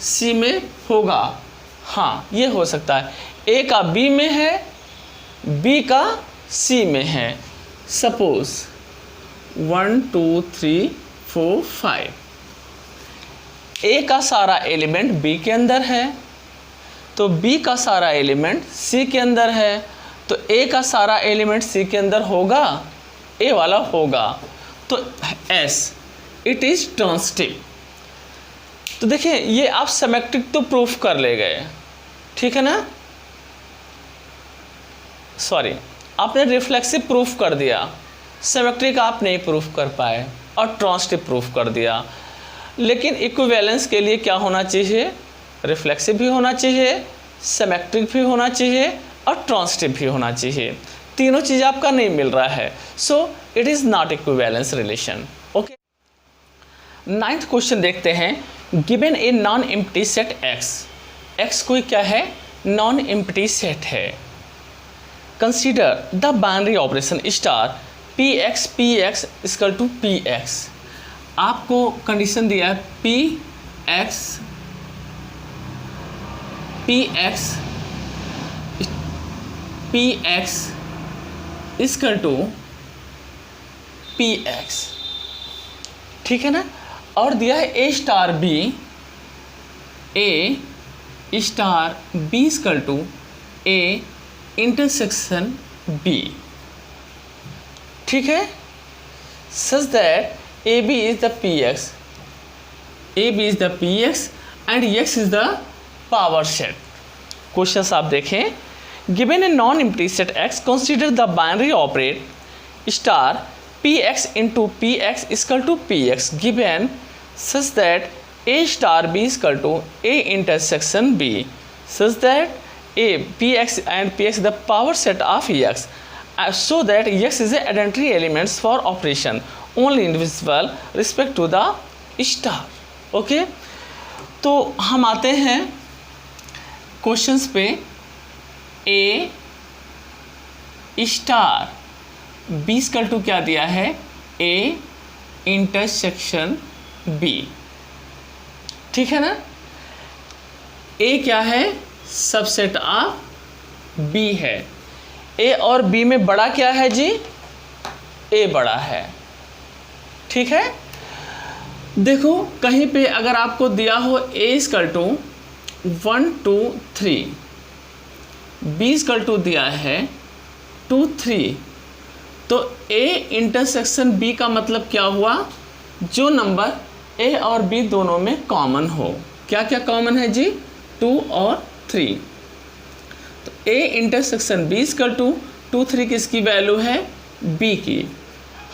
C में होगा। हाँ, ये हो सकता है, A का B में है, B का C में है। सपोज 1 2 3 4 5, A का सारा एलिमेंट B के अंदर है, तो B का सारा एलिमेंट C के अंदर है, तो A का सारा एलिमेंट C के अंदर होगा, A वाला होगा, तो S इट इज ट्रांजिटिव। तो देखिए, ये आप सिमेट्रिक तो प्रूफ कर ले गए, ठीक है ना, सॉरी, आपने रिफ्लेक्सिव प्रूफ कर दिया, सिमेट्रिक आप नहीं प्रूफ कर पाए और ट्रांजिटिव प्रूफ कर दिया। लेकिन इक्विवेलेंस के लिए क्या होना चाहिए, रिफ्लेक्सिव भी होना चाहिए, सिमेट्रिक भी होना चाहिए और ट्रांजिटिव भी होना चाहिए। तीनों चीज़ आपका नहीं मिल रहा है, so it is not equivalence relation. Okay, 9th question देखते हैं। Given a non empty set X, X कोई क्या है, नॉन एम्प्टी सेट है। Consider the binary operation star Px Px equal to Px। आपको कंडीशन दिया है Px इक्वल टू Px, ठीक है ना, और दिया है A star B equal to A intersection B, ठीक है, such that AB is the Px, AB is the Px and X is the power set। Questions आप देखें, given a non empty set X, consider the binary operate star Px into Px equal to Px given such that A star B equal to A intersection B, such that A Px and Px the power set of X, so that X is a identity elements for operation only indivisible respect to the star। Okay, तो हम आते हैं questions पे। A star B equal to क्या दिया है, A intersection B, ठीक है ना। A क्या है, सबसेट ऑफ B है। A और B में बड़ा क्या है जी, A बड़ा है, ठीक है। देखो, कहीं पे अगर आपको दिया हो A equal to 1 2 3, B equal to दिया है 2 3, तो A इंटरसेक्शन B का मतलब क्या हुआ, जो नंबर A और B दोनों में कॉमन हो। क्या क्या कॉमन है जी, 2 और 3, तो A intersection B equal to 2 3 किसकी वैल्यू है, B की।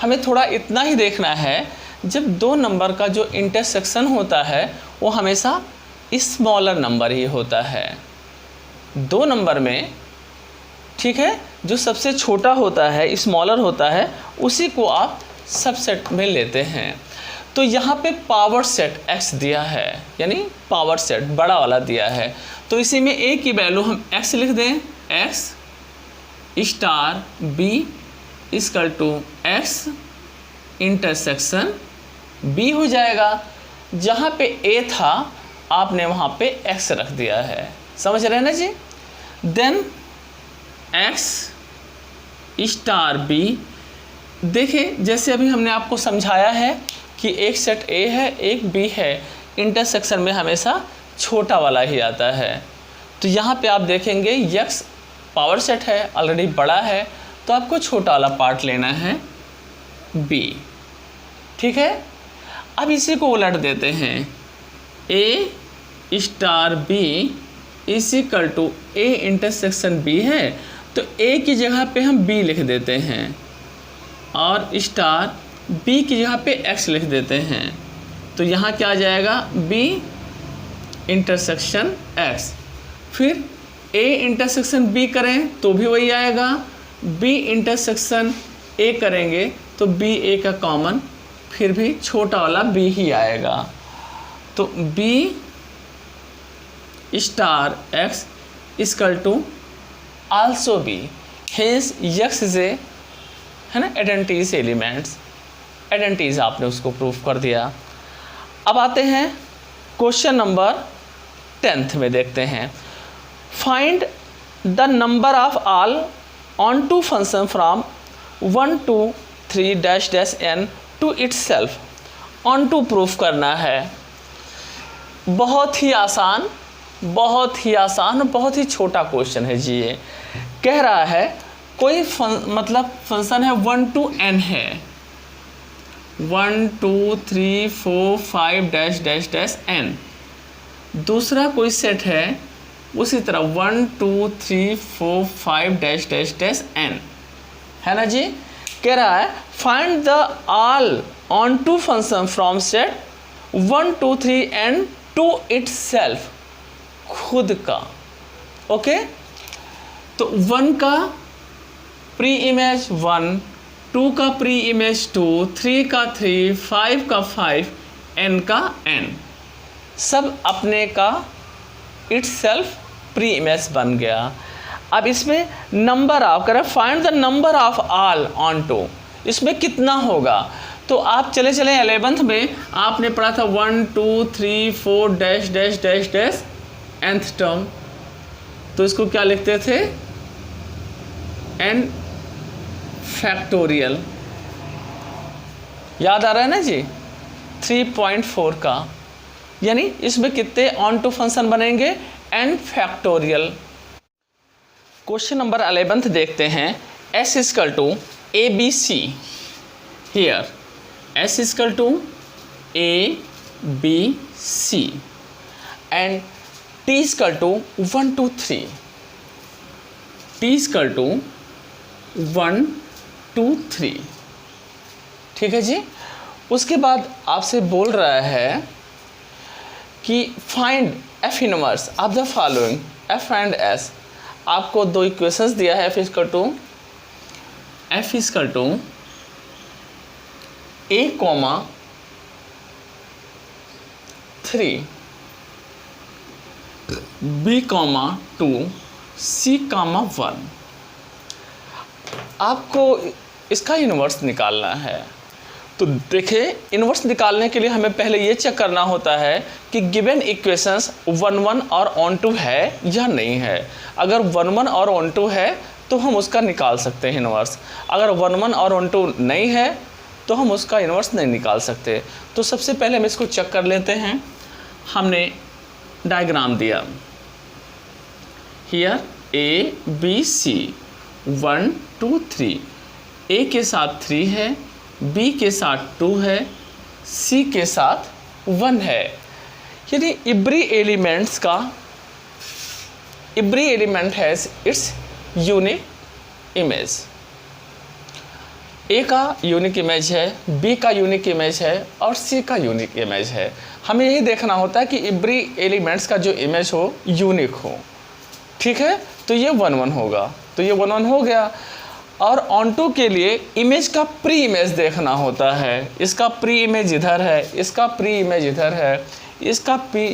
हमें थोड़ा इतना ही देखना है, जब दो नंबर का जो इंटरसेक्शन होता है वो हमेशा स्मॉलर नंबर ही होता है। दो नंबर में, ठीक है, जो सबसे छोटा होता है, स्मॉलर होता है, उसी को आप सबसेट में लेते हैं। तो यहाँ पे पावर सेट x दिया है, यानी पावर सेट बड़ा वाला दिया है, तो इसी में a की वैल्यू हम x लिख दें, x star b equal to x intersection b हो जाएगा। जहाँ पे a था आपने वहाँ पे x रख दिया है, समझ रहे हैं ना जी। देन x स्टार b, देखिए जैसे अभी हमने आपको समझाया है कि एक सेट A है एक B है, इंटरसेक्शन में हमेशा छोटा वाला ही आता है। तो यहाँ पे आप देखेंगे x पावर सेट है, ऑलरेडी बड़ा है, तो आपको छोटा वाला पार्ट लेना है B, ठीक है। अब इसी को उलट देते हैं, A star B is equal to A intersection B है, तो A की जगह पे हम B लिख देते हैं और स्टार B की जगह पे x लिख देते हैं। तो यहाँ क्या आ जाएगा, B इंटरसेक्शन x। फिर A इंटरसेक्शन B करें तो भी वही आएगा, B इंटरसेक्शन A करेंगे तो B A का कॉमन, फिर भी छोटा वाला B ही आएगा। तो B star x equal to also B, hence x जे है ना एडेंटिस एलिमेंट्स, एडेंटिस आपने उसको प्रूफ कर दिया। अब आते हैं क्वेश्चन नंबर 10th में, देखते हैं find the number of all onto function from 1 to 3 dash dash n to itself. Onto proof करना है, बहुत ही आसान, बहुत ही आसान, बहुत ही छोटा क्वेश्चन है जी। ये कह रहा है कोई मतलब फंक्शन है 1 to n है, 1 2 3 4 5 डैश डैश डैश n। दूसरा कोई सेट है उसी तरह 1 2 3 4 5 डैश डैश डैश n, है ना जी। कह रहा है find the all onto function from set 1 2 3 n to itself, खुद का। ओके, तो 1 का प्री इमेज 1, 2 का प्री इमेज 2, 3 का 3, 5 का 5, n का n, सब अपने का इटसेल्फ प्री इमेज बन गया। अब इसमें नंबर ऑफ करें, find the number of all onto, इसमें कितना होगा। तो आप चले 11th में आपने पढ़ा था 1 2 3 4 dash dash dash dash nth term, तो इसको क्या लिखते थे, n फैक्टोरियल, याद आ रहा है ना जी, 3.4 का, यानी इसमें कितने ऑन टू फंक्शन बनेंगे, n फैक्टोरियल। क्वेश्चन नंबर 11th देखते हैं, s equal to A B C, here s equal to A B C and t equal to 1 2 3, t equal to 1 2 3, ठीक है जी। उसके बाद आपसे बोल रहा है कि find f inverse of the following f and s। आपको दो इक्वेशंस दिया है, f equal to a, 3 b, 2 c, 1। आपको इसका इन्वर्स निकालना है। तो देखिए, इन्वर्स निकालने के लिए हमें पहले ये चेक करना होता है कि गिवन इक्वेशंस 1 1 और ऑन टू है या नहीं है। अगर 1 1 और ऑन टू है तो हम उसका निकाल सकते हैं इन्वर्स, अगर 1 1 और ऑन टू नहीं है तो हम उसका इन्वर्स नहीं निकाल सकते। तो सबसे पहले हम इसको चेक कर लेते हैं। हमने डायग्राम दिया, हियर ए बी सी 1 2 3, ए के साथ 3 है, बी के साथ 2 है, सी के साथ 1 है। यानी every element has its unique image. A का यूनिक इमेज है, बी का यूनिक इमेज है और सी का यूनिक इमेज है। हमें यही देखना होता है कि एवरी एलिमेंट्स का जो इमेज हो यूनिक हो। ठीक है, तो ये 1 1 होगा, तो ये 1 1 हो गया। और ऑन टू के लिए इमेज का प्री इमेज देखना होता है। इसका प्री इमेज इधर है, इसका प्री इमेज इधर है, इसका प्री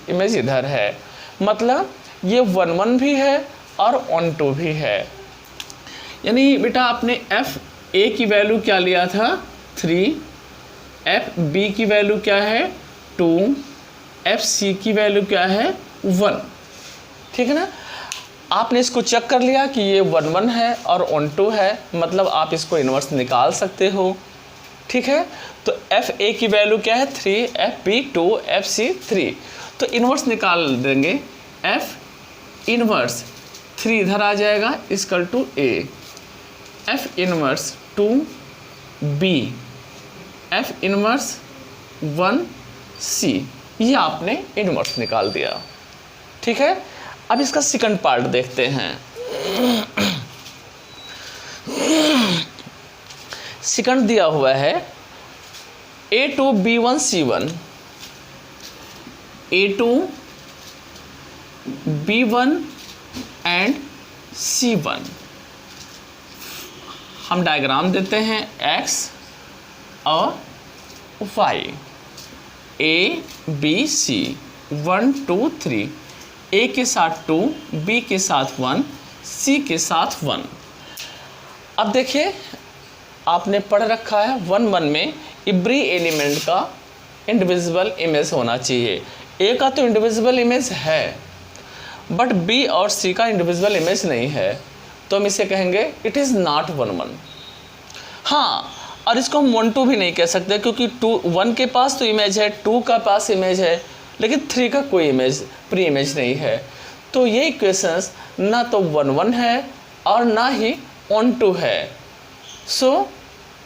इमेज इधर है। मतलब ये 1 1 भी है और ऑन टू भी है। यानी बेटा आपने एफ ए की वैल्यू क्या लिया था 3, एफ बी की वैल्यू क्या है 2, एफ सी की वैल्यू क्या है 1। ठीक है ना, आपने इसको चेक कर लिया कि ये 1 1 है और ऑन टू है, मतलब आप इसको इन्वर्स निकाल सकते हो। ठीक है, तो एफ ए की वैल्यू क्या है 3, एफ बी 2, एफ सी 3, तो इन्वर्स निकाल देंगे। एफ इन्वर्स 3 इधर आ जाएगा equal to A, F inverse 2 B, F inverse 1 C, ये आपने इन्वर्स निकाल दिया। ठीक है, अब इसका सेकंड पार्ट देखते हैं। सेकंड दिया हुआ है A2 B1 C1, A2 B1 and C1। हम डायग्राम देते हैं X और Y, A B C 1 2 3, A के साथ 2, B के साथ 1, C के साथ 1। अब देखिए आपने पढ़ रखा है 1 1 में एवरी एलिमेंट का इंडिविजुअल इमेज होना चाहिए। A का तो इंडिविजुअल इमेज है बट B और C का इंडिविजुअल इमेज नहीं है, तो हम इसे कहेंगे इट इज़ नॉट 1 1। हाँ, और इसको हम 1 2 भी नहीं कह सकते क्योंकि 1 के पास तो इमेज है, 2 का पास इमेज है, लेकिन 3 का कोई इमेज प्री इमेज नहीं है। तो ये इक्वेशंस ना तो 1 1 है और ना ही ऑन टू है, सो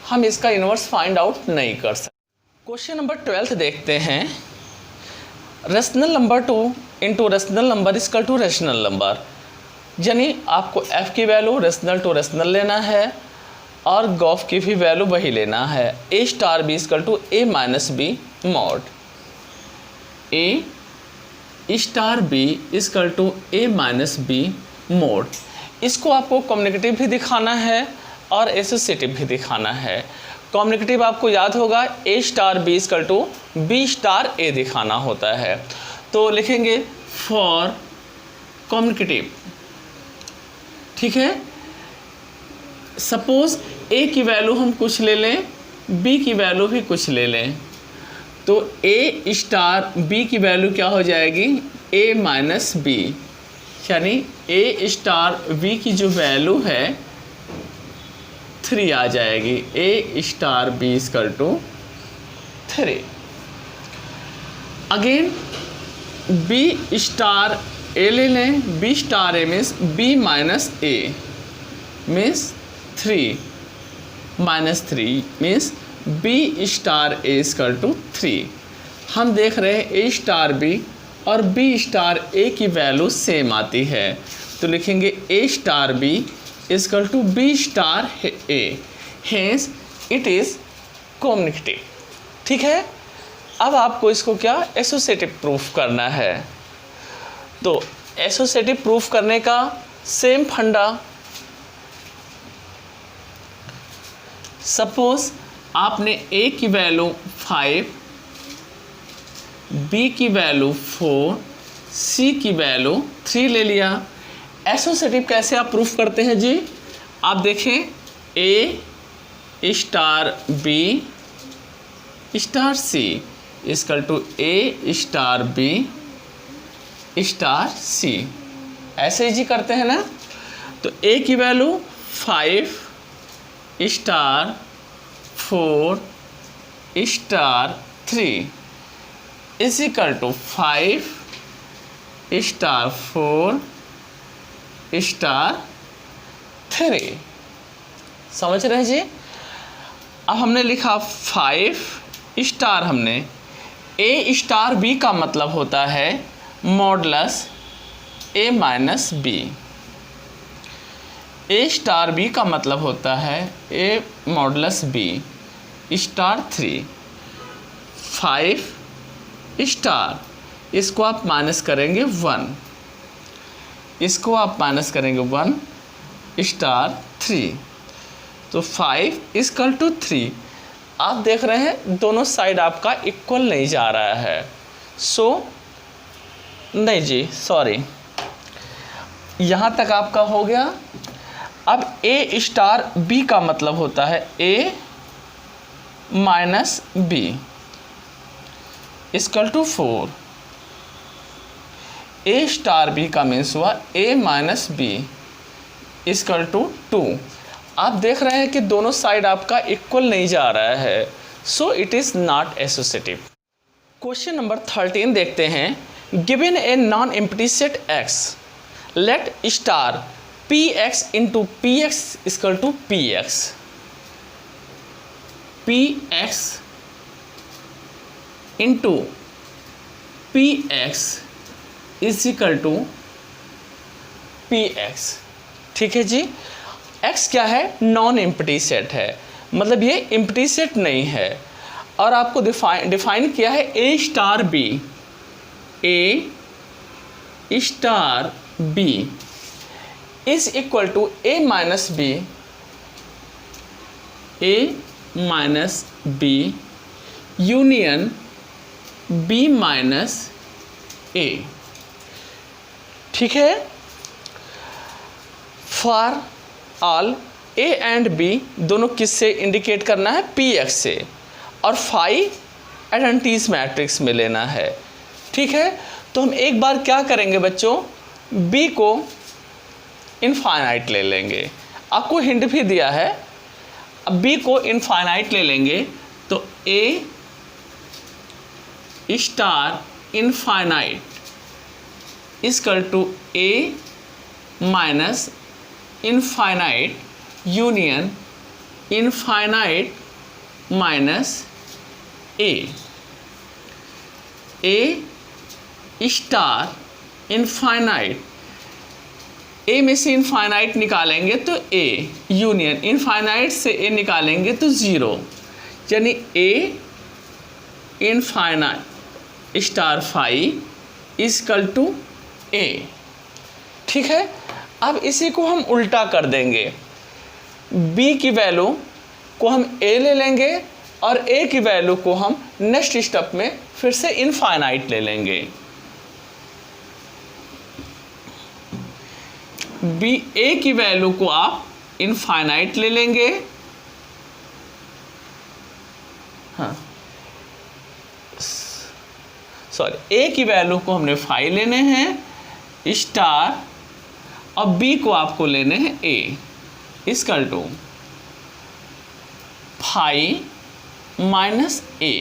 हम इसका इन्वर्स फाइंड आउट नहीं कर सकते। क्वेश्चन नंबर 12 देखते हैं। Rational number 2 into rational number equal to rational number, यानी आपको f की वैल्यू रेशनल टू रेशनल लेना है और गॉफ की भी वैल्यू वही लेना है। a star B equal to a minus B mod, a star B equal to a minus B mod. इसको आपको कम्युनिकेटिव भी दिखाना है और एसोसिएटिव भी दिखाना है। कम्युनिकेटिव आपको याद होगा a star B equal to b star a दिखाना होता है, तो लिखेंगे फॉर कम्युनिकेटिव। ठीक है, सपोज a की वैल्यू हम कुछ ले लें, b की वैल्यू भी कुछ ले लें, तो a स्टार b की वैल्यू क्या हो जाएगी a माइनस बी, यानी a स्टार b की जो वैल्यू है 3 आ जाएगी। a star b equal to 3। Again b star a ले लें, b star a means b minus a means 3 minus 3 means b star a equal to 3। हम देख रहे हैं a स्टार b और b स्टार a की वैल्यू सेम आती है, तो लिखेंगे a star b equal to b star a, hence it is communicative. ठीक है, अब आपको इसको क्या एसोसिएटिव प्रूफ करना है। तो एसोसिएटिव प्रूफ करने का सेम फंडा, सपोज आपने a की वैल्यू 5, b की वैल्यू 4, c की वैल्यू 3 ले लिया। एसोसिएटिव कैसे आप प्रूफ करते हैं जी, आप देखें a star b star c equal to a star b star c, ऐसे ही जी करते हैं ना। तो a की value 5 star 4 star 3 is equal to 5 star 4 star 3। समझ रहे जी। अब हमने लिखा 5 स्टार, हमने a स्टार b का मतलब होता है modulus a minus B. A star B का मतलब होता है A modulus B star 3, 5 star, इसको आप माइनस करेंगे 1, इसको आप माइनस करेंगे 1 स्टार 3, तो 5 इक्वल टू 3। आप देख रहे हैं दोनों साइड आपका इक्वल नहीं जा रहा है, सो नहीं जी सॉरी, यहाँ तक आपका हो गया। अब ए स्टार बी का मतलब होता है a minus b equal to 4, a star B का मीन्स हुआ a minus b equal to 2। आप देख रहे हैं कि दोनों साइड आपका इक्वल नहीं जा रहा है, so it is not associative. Question number 13 देखते हैं। Given a non empty set X, let star P X into P X equal to P X, P X into P X is equal to P X. ठीक है जी, x क्या है, non empty set है, मतलब ये empty set नहीं है। और आपको डिफाइन किया है a star b, A star b is equal to a minus B, a minus b union b minus a. ठीक है, for all a and b दोनों किससे इंडिकेट करना है, पी एक्स से, और फाई एडेंटीज मैट्रिक्स में लेना है। ठीक है, तो हम एक बार क्या करेंगे बच्चों, बी को इनफाइनाइट ले लेंगे, आपको हिंट भी दिया है। अब बी को इनफाइनाइट ले लेंगे तो a star infinite equal to a minus infinite union infinite minus A star infinite, a में से इनफाइनाइट निकालेंगे तो ए यूनियन इनफाइनाइट से ए निकालेंगे तो 0, यानी a infinite star phi equal to a. ठीक है, अब इसी को हम उल्टा कर देंगे, b की वैल्यू को हम a ले लेंगे और a की वैल्यू को हम नेक्स्ट स्टेप में फिर से इनफाइनाइट ले लेंगे। a की वैल्यू को आप इनफाइनाइट ले लेंगे, हाँ सॉरी, a की वैल्यू को हमने फाई लेने हैं स्टार, और b को आपको लेने हैं a equal to phi minus a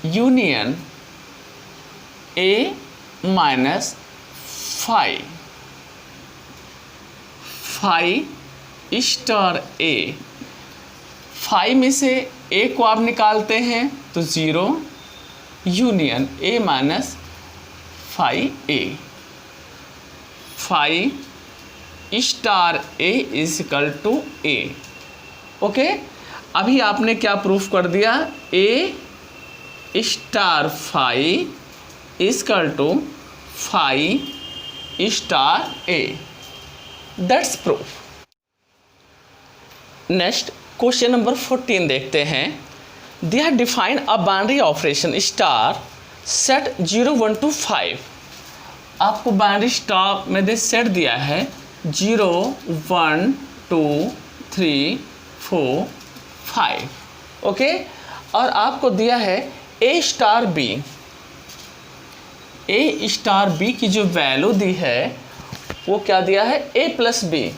union a minus phi, phi star a. Phi में से ए को आप निकालते हैं तो 0 union a minus phi a, phi star a is equal to a. Okay, अभी आपने क्या प्रूफ कर दिया, a star phi equal to phi star a, that's proof. Next question number 14 देखते हैं। They are define a binary operation star set 0 1 2 5। आपको binary star में दे set दिया है 0 1 2 3 4 5, ओके, और आपको दिया है a star b. A star b की जो वैल्यू दी है वो क्या दिया है, ए प्लस बी।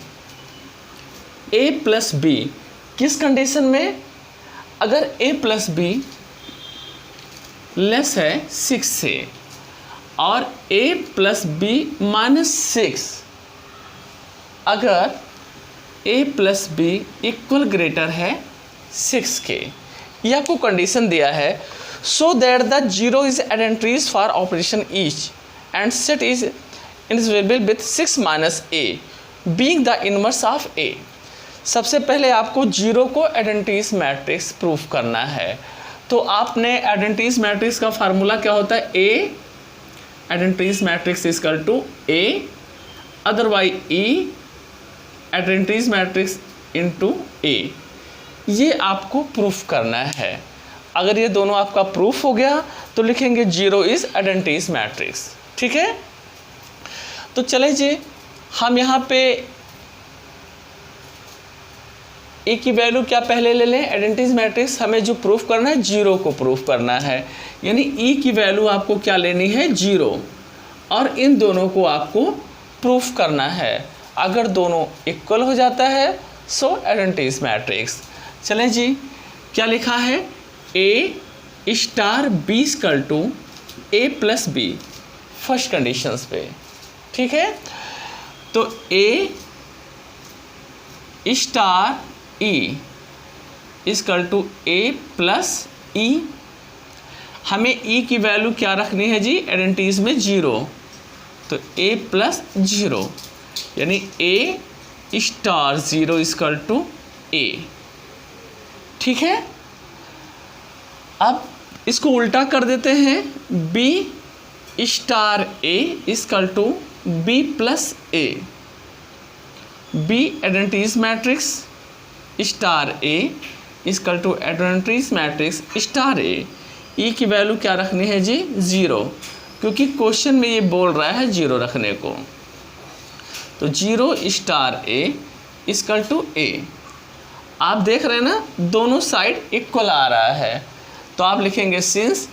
ए प्लस बी किस कंडीशन में, अगर ए प्लस बी लेस है 6 से और ए प्लस बी माइनस 6, अगर a plus b equal greater है 6 के, यह आपको कंडीशन दिया है। So that the 0 is entries for operation each and set is indivisible with 6 minus a being the inverse of a. सबसे पहले आपको जीरो को एडेंटिस मैट्रिक्स प्रूफ करना है। तो आपने एडेंटिस मैट्रिक्स का फार्मूला क्या होता है, a identity matrix equal to a otherwise e identity matrix into a. ये आपको प्रूफ करना है। अगर ये दोनों आपका प्रूफ हो गया तो लिखेंगे जीरो इज एडेंटिस मैट्रिक्स। ठीक है, तो चले जी हम यहाँ पे ए की वैल्यू क्या पहले ले लें, एडेंटिस मैट्रिक्स हमें जो प्रूफ करना है जीरो को प्रूफ करना है, यानी ई की वैल्यू आपको क्या लेनी है, जीरो, और इन दोनों को आपको प्रूफ करना है। अगर दोनों इक्वल हो जाता है सो एडेंटिस मैट्रिक्स। चलें जी, क्या लिखा है, a star B equal to a plus b first conditions पे। ठीक है, तो a star e equal to a plus e. हमें ई की वैल्यू क्या रखनी है जी, एडेंटिस में जीरो, तो ए प्लस जीरो यानी a star zero equal to a. ठीक है, अब इसको उल्टा कर देते हैं, b star A equal to B plus a. B identity matrix star A equal to identity matrix star a. E की वैल्यू क्या रखनी है जी, ज़ीरो, क्योंकि क्वेश्चन में ये बोल रहा है जीरो रखने को। तो zero star A equal to a. आप देख रहे हैं ना, दोनों साइड इक्वल आ रहा है, तो आप लिखेंगे since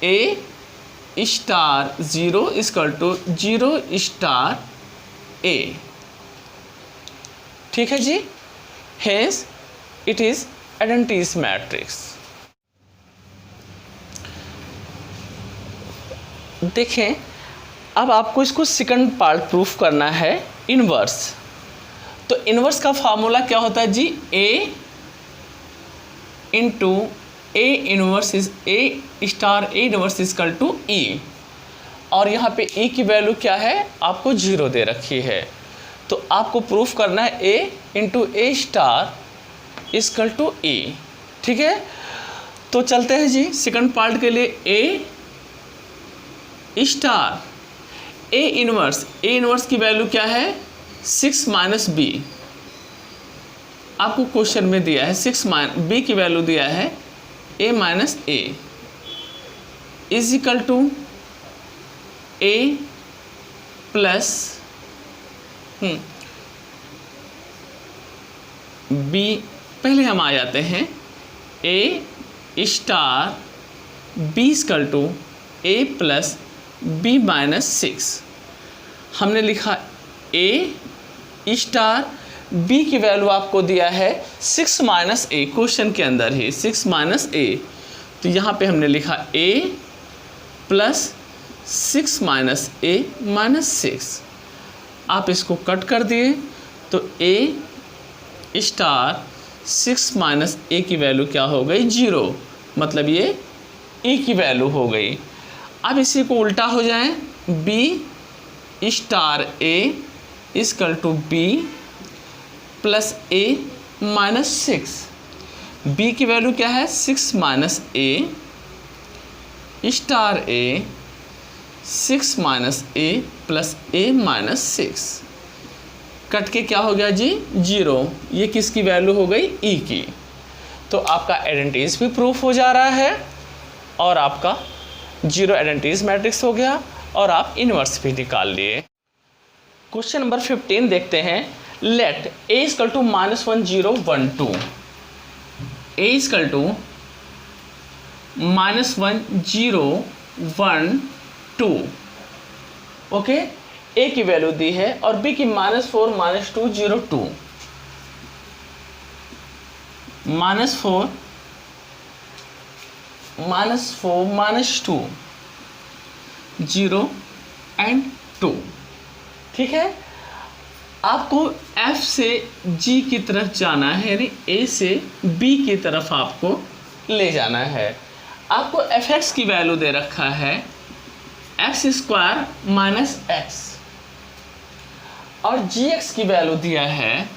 a star zero equal to zero star a. ठीक है जी, hence it is identity matrix. देखें, अब आपको इसको सेकंड पार्ट प्रूफ करना है, इनवर्स। तो इनवर्स का फार्मूला क्या होता है जी, a into a inverse is a star a inverse equal to e, और यहाँ पे ई की वैल्यू क्या है, आपको जीरो दे रखी है। तो आपको प्रूफ करना है a into a star equal to e. ठीक है, तो चलते हैं जी सेकंड पार्ट के लिए। ए स्टार ए इनवर्स की वैल्यू क्या है, 6 माइनस बी। आपको क्वेश्चन में दिया है 6 बी की वैल्यू दिया है a minus a is equal to a plus b. पहले हम आ जाते हैं, a star B equal to a plus b minus 6। हमने लिखा ए स्टार, बी की वैल्यू आपको दिया है 6 माइनस ए, क्वेश्चन के अंदर ही 6 माइनस ए, तो यहाँ पे हमने लिखा ए प्लस 6 माइनस ए माइनस 6। आप इसको कट कर दिए तो ए स्टार 6 माइनस ए की वैल्यू क्या हो गई, जीरो, मतलब ये ई की वैल्यू हो गई। अब इसी को उल्टा हो जाए, B star A equal to B plus A minus 6। B की वैल्यू क्या है, 6 minus A star A 6 minus A plus A minus 6। Cut के क्या हो गया जी, जीरो। ये किसकी वैल्यू हो गई, ई की। तो आपका एडेंटिस भी प्रूफ हो जा रहा है और आपका जीरो एडेंटिस मैट्रिक्स हो गया और आप इनवर्स भी निकाल लिए। क्वेश्चन नंबर 15 देखते हैं। Let a equal to -1 0 1 2। A equal to -1 0 1 2। Okay, a की वैल्यू दी है और बी की -4 -2 0 2। -4 -2 0 एंड 2। ठीक है, आपको F से G की तरफ जाना है, यानी A से B की तरफ आपको ले जाना है। आपको fx की वैल्यू दे रखा है x² - x, और जी एक्स की वैल्यू दिया है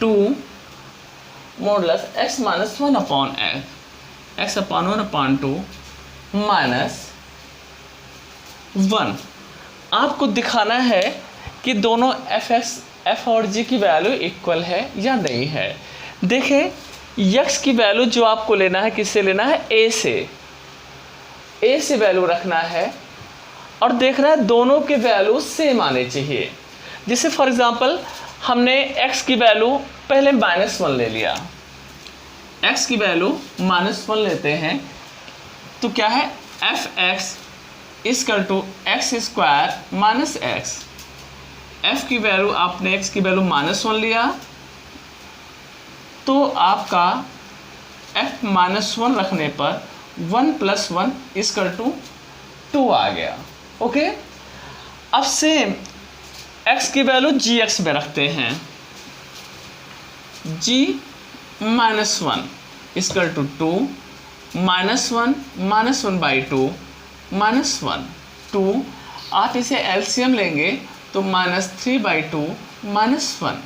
2 modulus x minus 1 upon x upon 1/2 minus 1। आपको दिखाना है कि दोनों एफ और जी की वैल्यू इक्वल है या नहीं है। देखें, यक्स की वैल्यू जो आपको लेना है, किससे लेना है? ए से वैल्यू रखना है और देखना है दोनों के वैल्यू सेम आने चाहिए। जैसे फॉर एग्जांपल हमने x की वैल्यू पहले -1 ले लिया, x की वैल्यू -1 लेते हैं तो क्या है? F x equal to X square minus X. F की वैल्यू, आपने x की वैल्यू -1 लिया तो आपका f -1 रखने पर 1 + 1 = 2 आ गया। ओके, अब सेम x की वैल्यू जी एक्स में रखते हैं। g -1 = 2 -1 -1/2 -1 2। आप इसे एलसीएम लेंगे तो -3/2 -1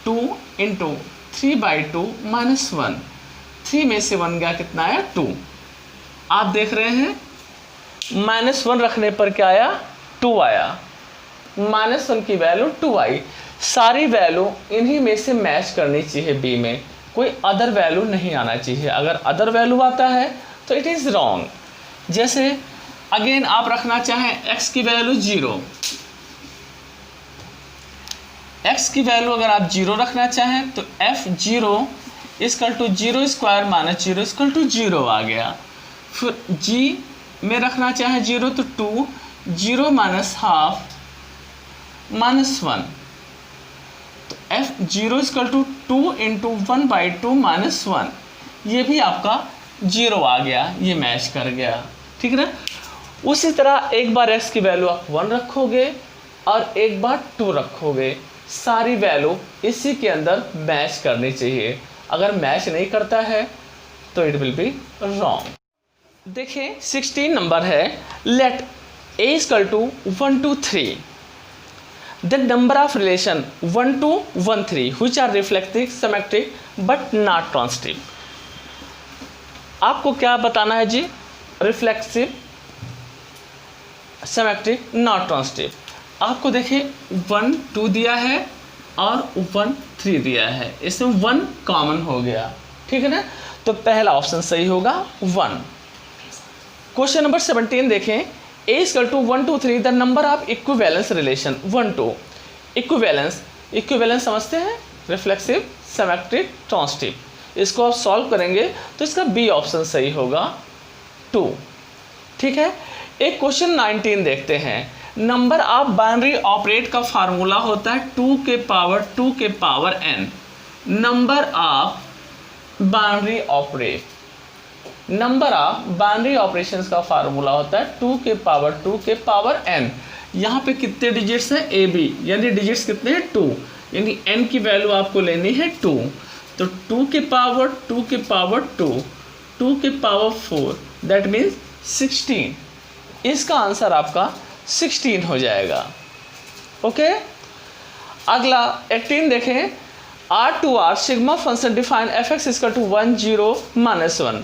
2 × 3/2 -1। 3 में से 1 गया, कितना आया? 2। आप देख रहे हैं -1 रखने पर क्या आया? 2 आया। -1 की वैल्यू 2 आई। सारी वैल्यू इन्हीं में से मैच करनी चाहिए बी में, कोई अदर वैल्यू नहीं आना चाहिए। अगर अदर वैल्यू आता है तो इट इज़ रॉन्ग। जैसे अगेन आप रखना चाहें x की वैल्यू 0, x की वैल्यू अगर आप 0 रखना चाहें तो f0 = 0² - 0 = 0 आ गया। फिर g में रखना चाहे 0 तो 2 0 - ½ -1 तो f0 = 2 × 1/2 -1। ये भी आपका 0 आ गया, ये मैच कर गया। ठीक है ना? उसी तरह एक बार x की वैल्यू आप 1 रखोगे और एक बार 2 रखोगे, सारी वैल्यू इसी के अंदर मैच करनी चाहिए। अगर मैच नहीं करता है तो इट विल बी रॉन्ग। देखिए 16 नंबर है, late a = 1 to 3 the number of relation 1 to 1 3 which are reflexive symmetric but not transitive। आपको क्या बताना है जी? Reflexive, symmetric, not transitive. आपको देखिए 1 2 दिया है और 1 3 दिया है, इसमें 1 कॉमन हो गया। ठीक है ना? तो पहला ऑप्शन सही होगा 1। क्वेश्चन नंबर 17 देखें, a = 1 to 3 the number of equivalence relation 1 to। Equivalence समझते हैं? Reflexive, symmetric, transitive. इसको आप सॉल्व करेंगे तो इसका बी ऑप्शन सही होगा 2। ठीक है, एक क्वेश्चन 19 देखते हैं। नंबर ऑफ बाइनरी ऑपरेट का फार्मूला होता है 2 के power n। Number of binary operations का फार्मूला होता है 2 के पावर n। यहाँ पे कितने डिजिट्स हैं? ए बी, यानी डिजिट्स कितने हैं? 2, यानी n की वैल्यू आपको लेनी है 2। तो 2 के पावर 2 के पावर 2 2 के पावर 4 दैट मीन्स 16। इसका आंसर आपका 16 हो जाएगा। ओके, अगला 18 देखें। R sigma function define fx = 1 0 -1।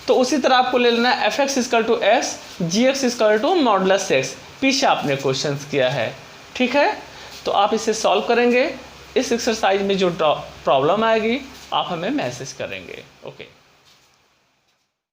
तो उसी तरह आपको ले लेना है fx = x, gx = modulus x। पीछे आपने क्वेश्चन किया है। ठीक है, तो आप इसे सॉल्व करेंगे। इस एक्सरसाइज में जो प्रॉब्लम आएगी आप हमें मैसेज करेंगे। ओके।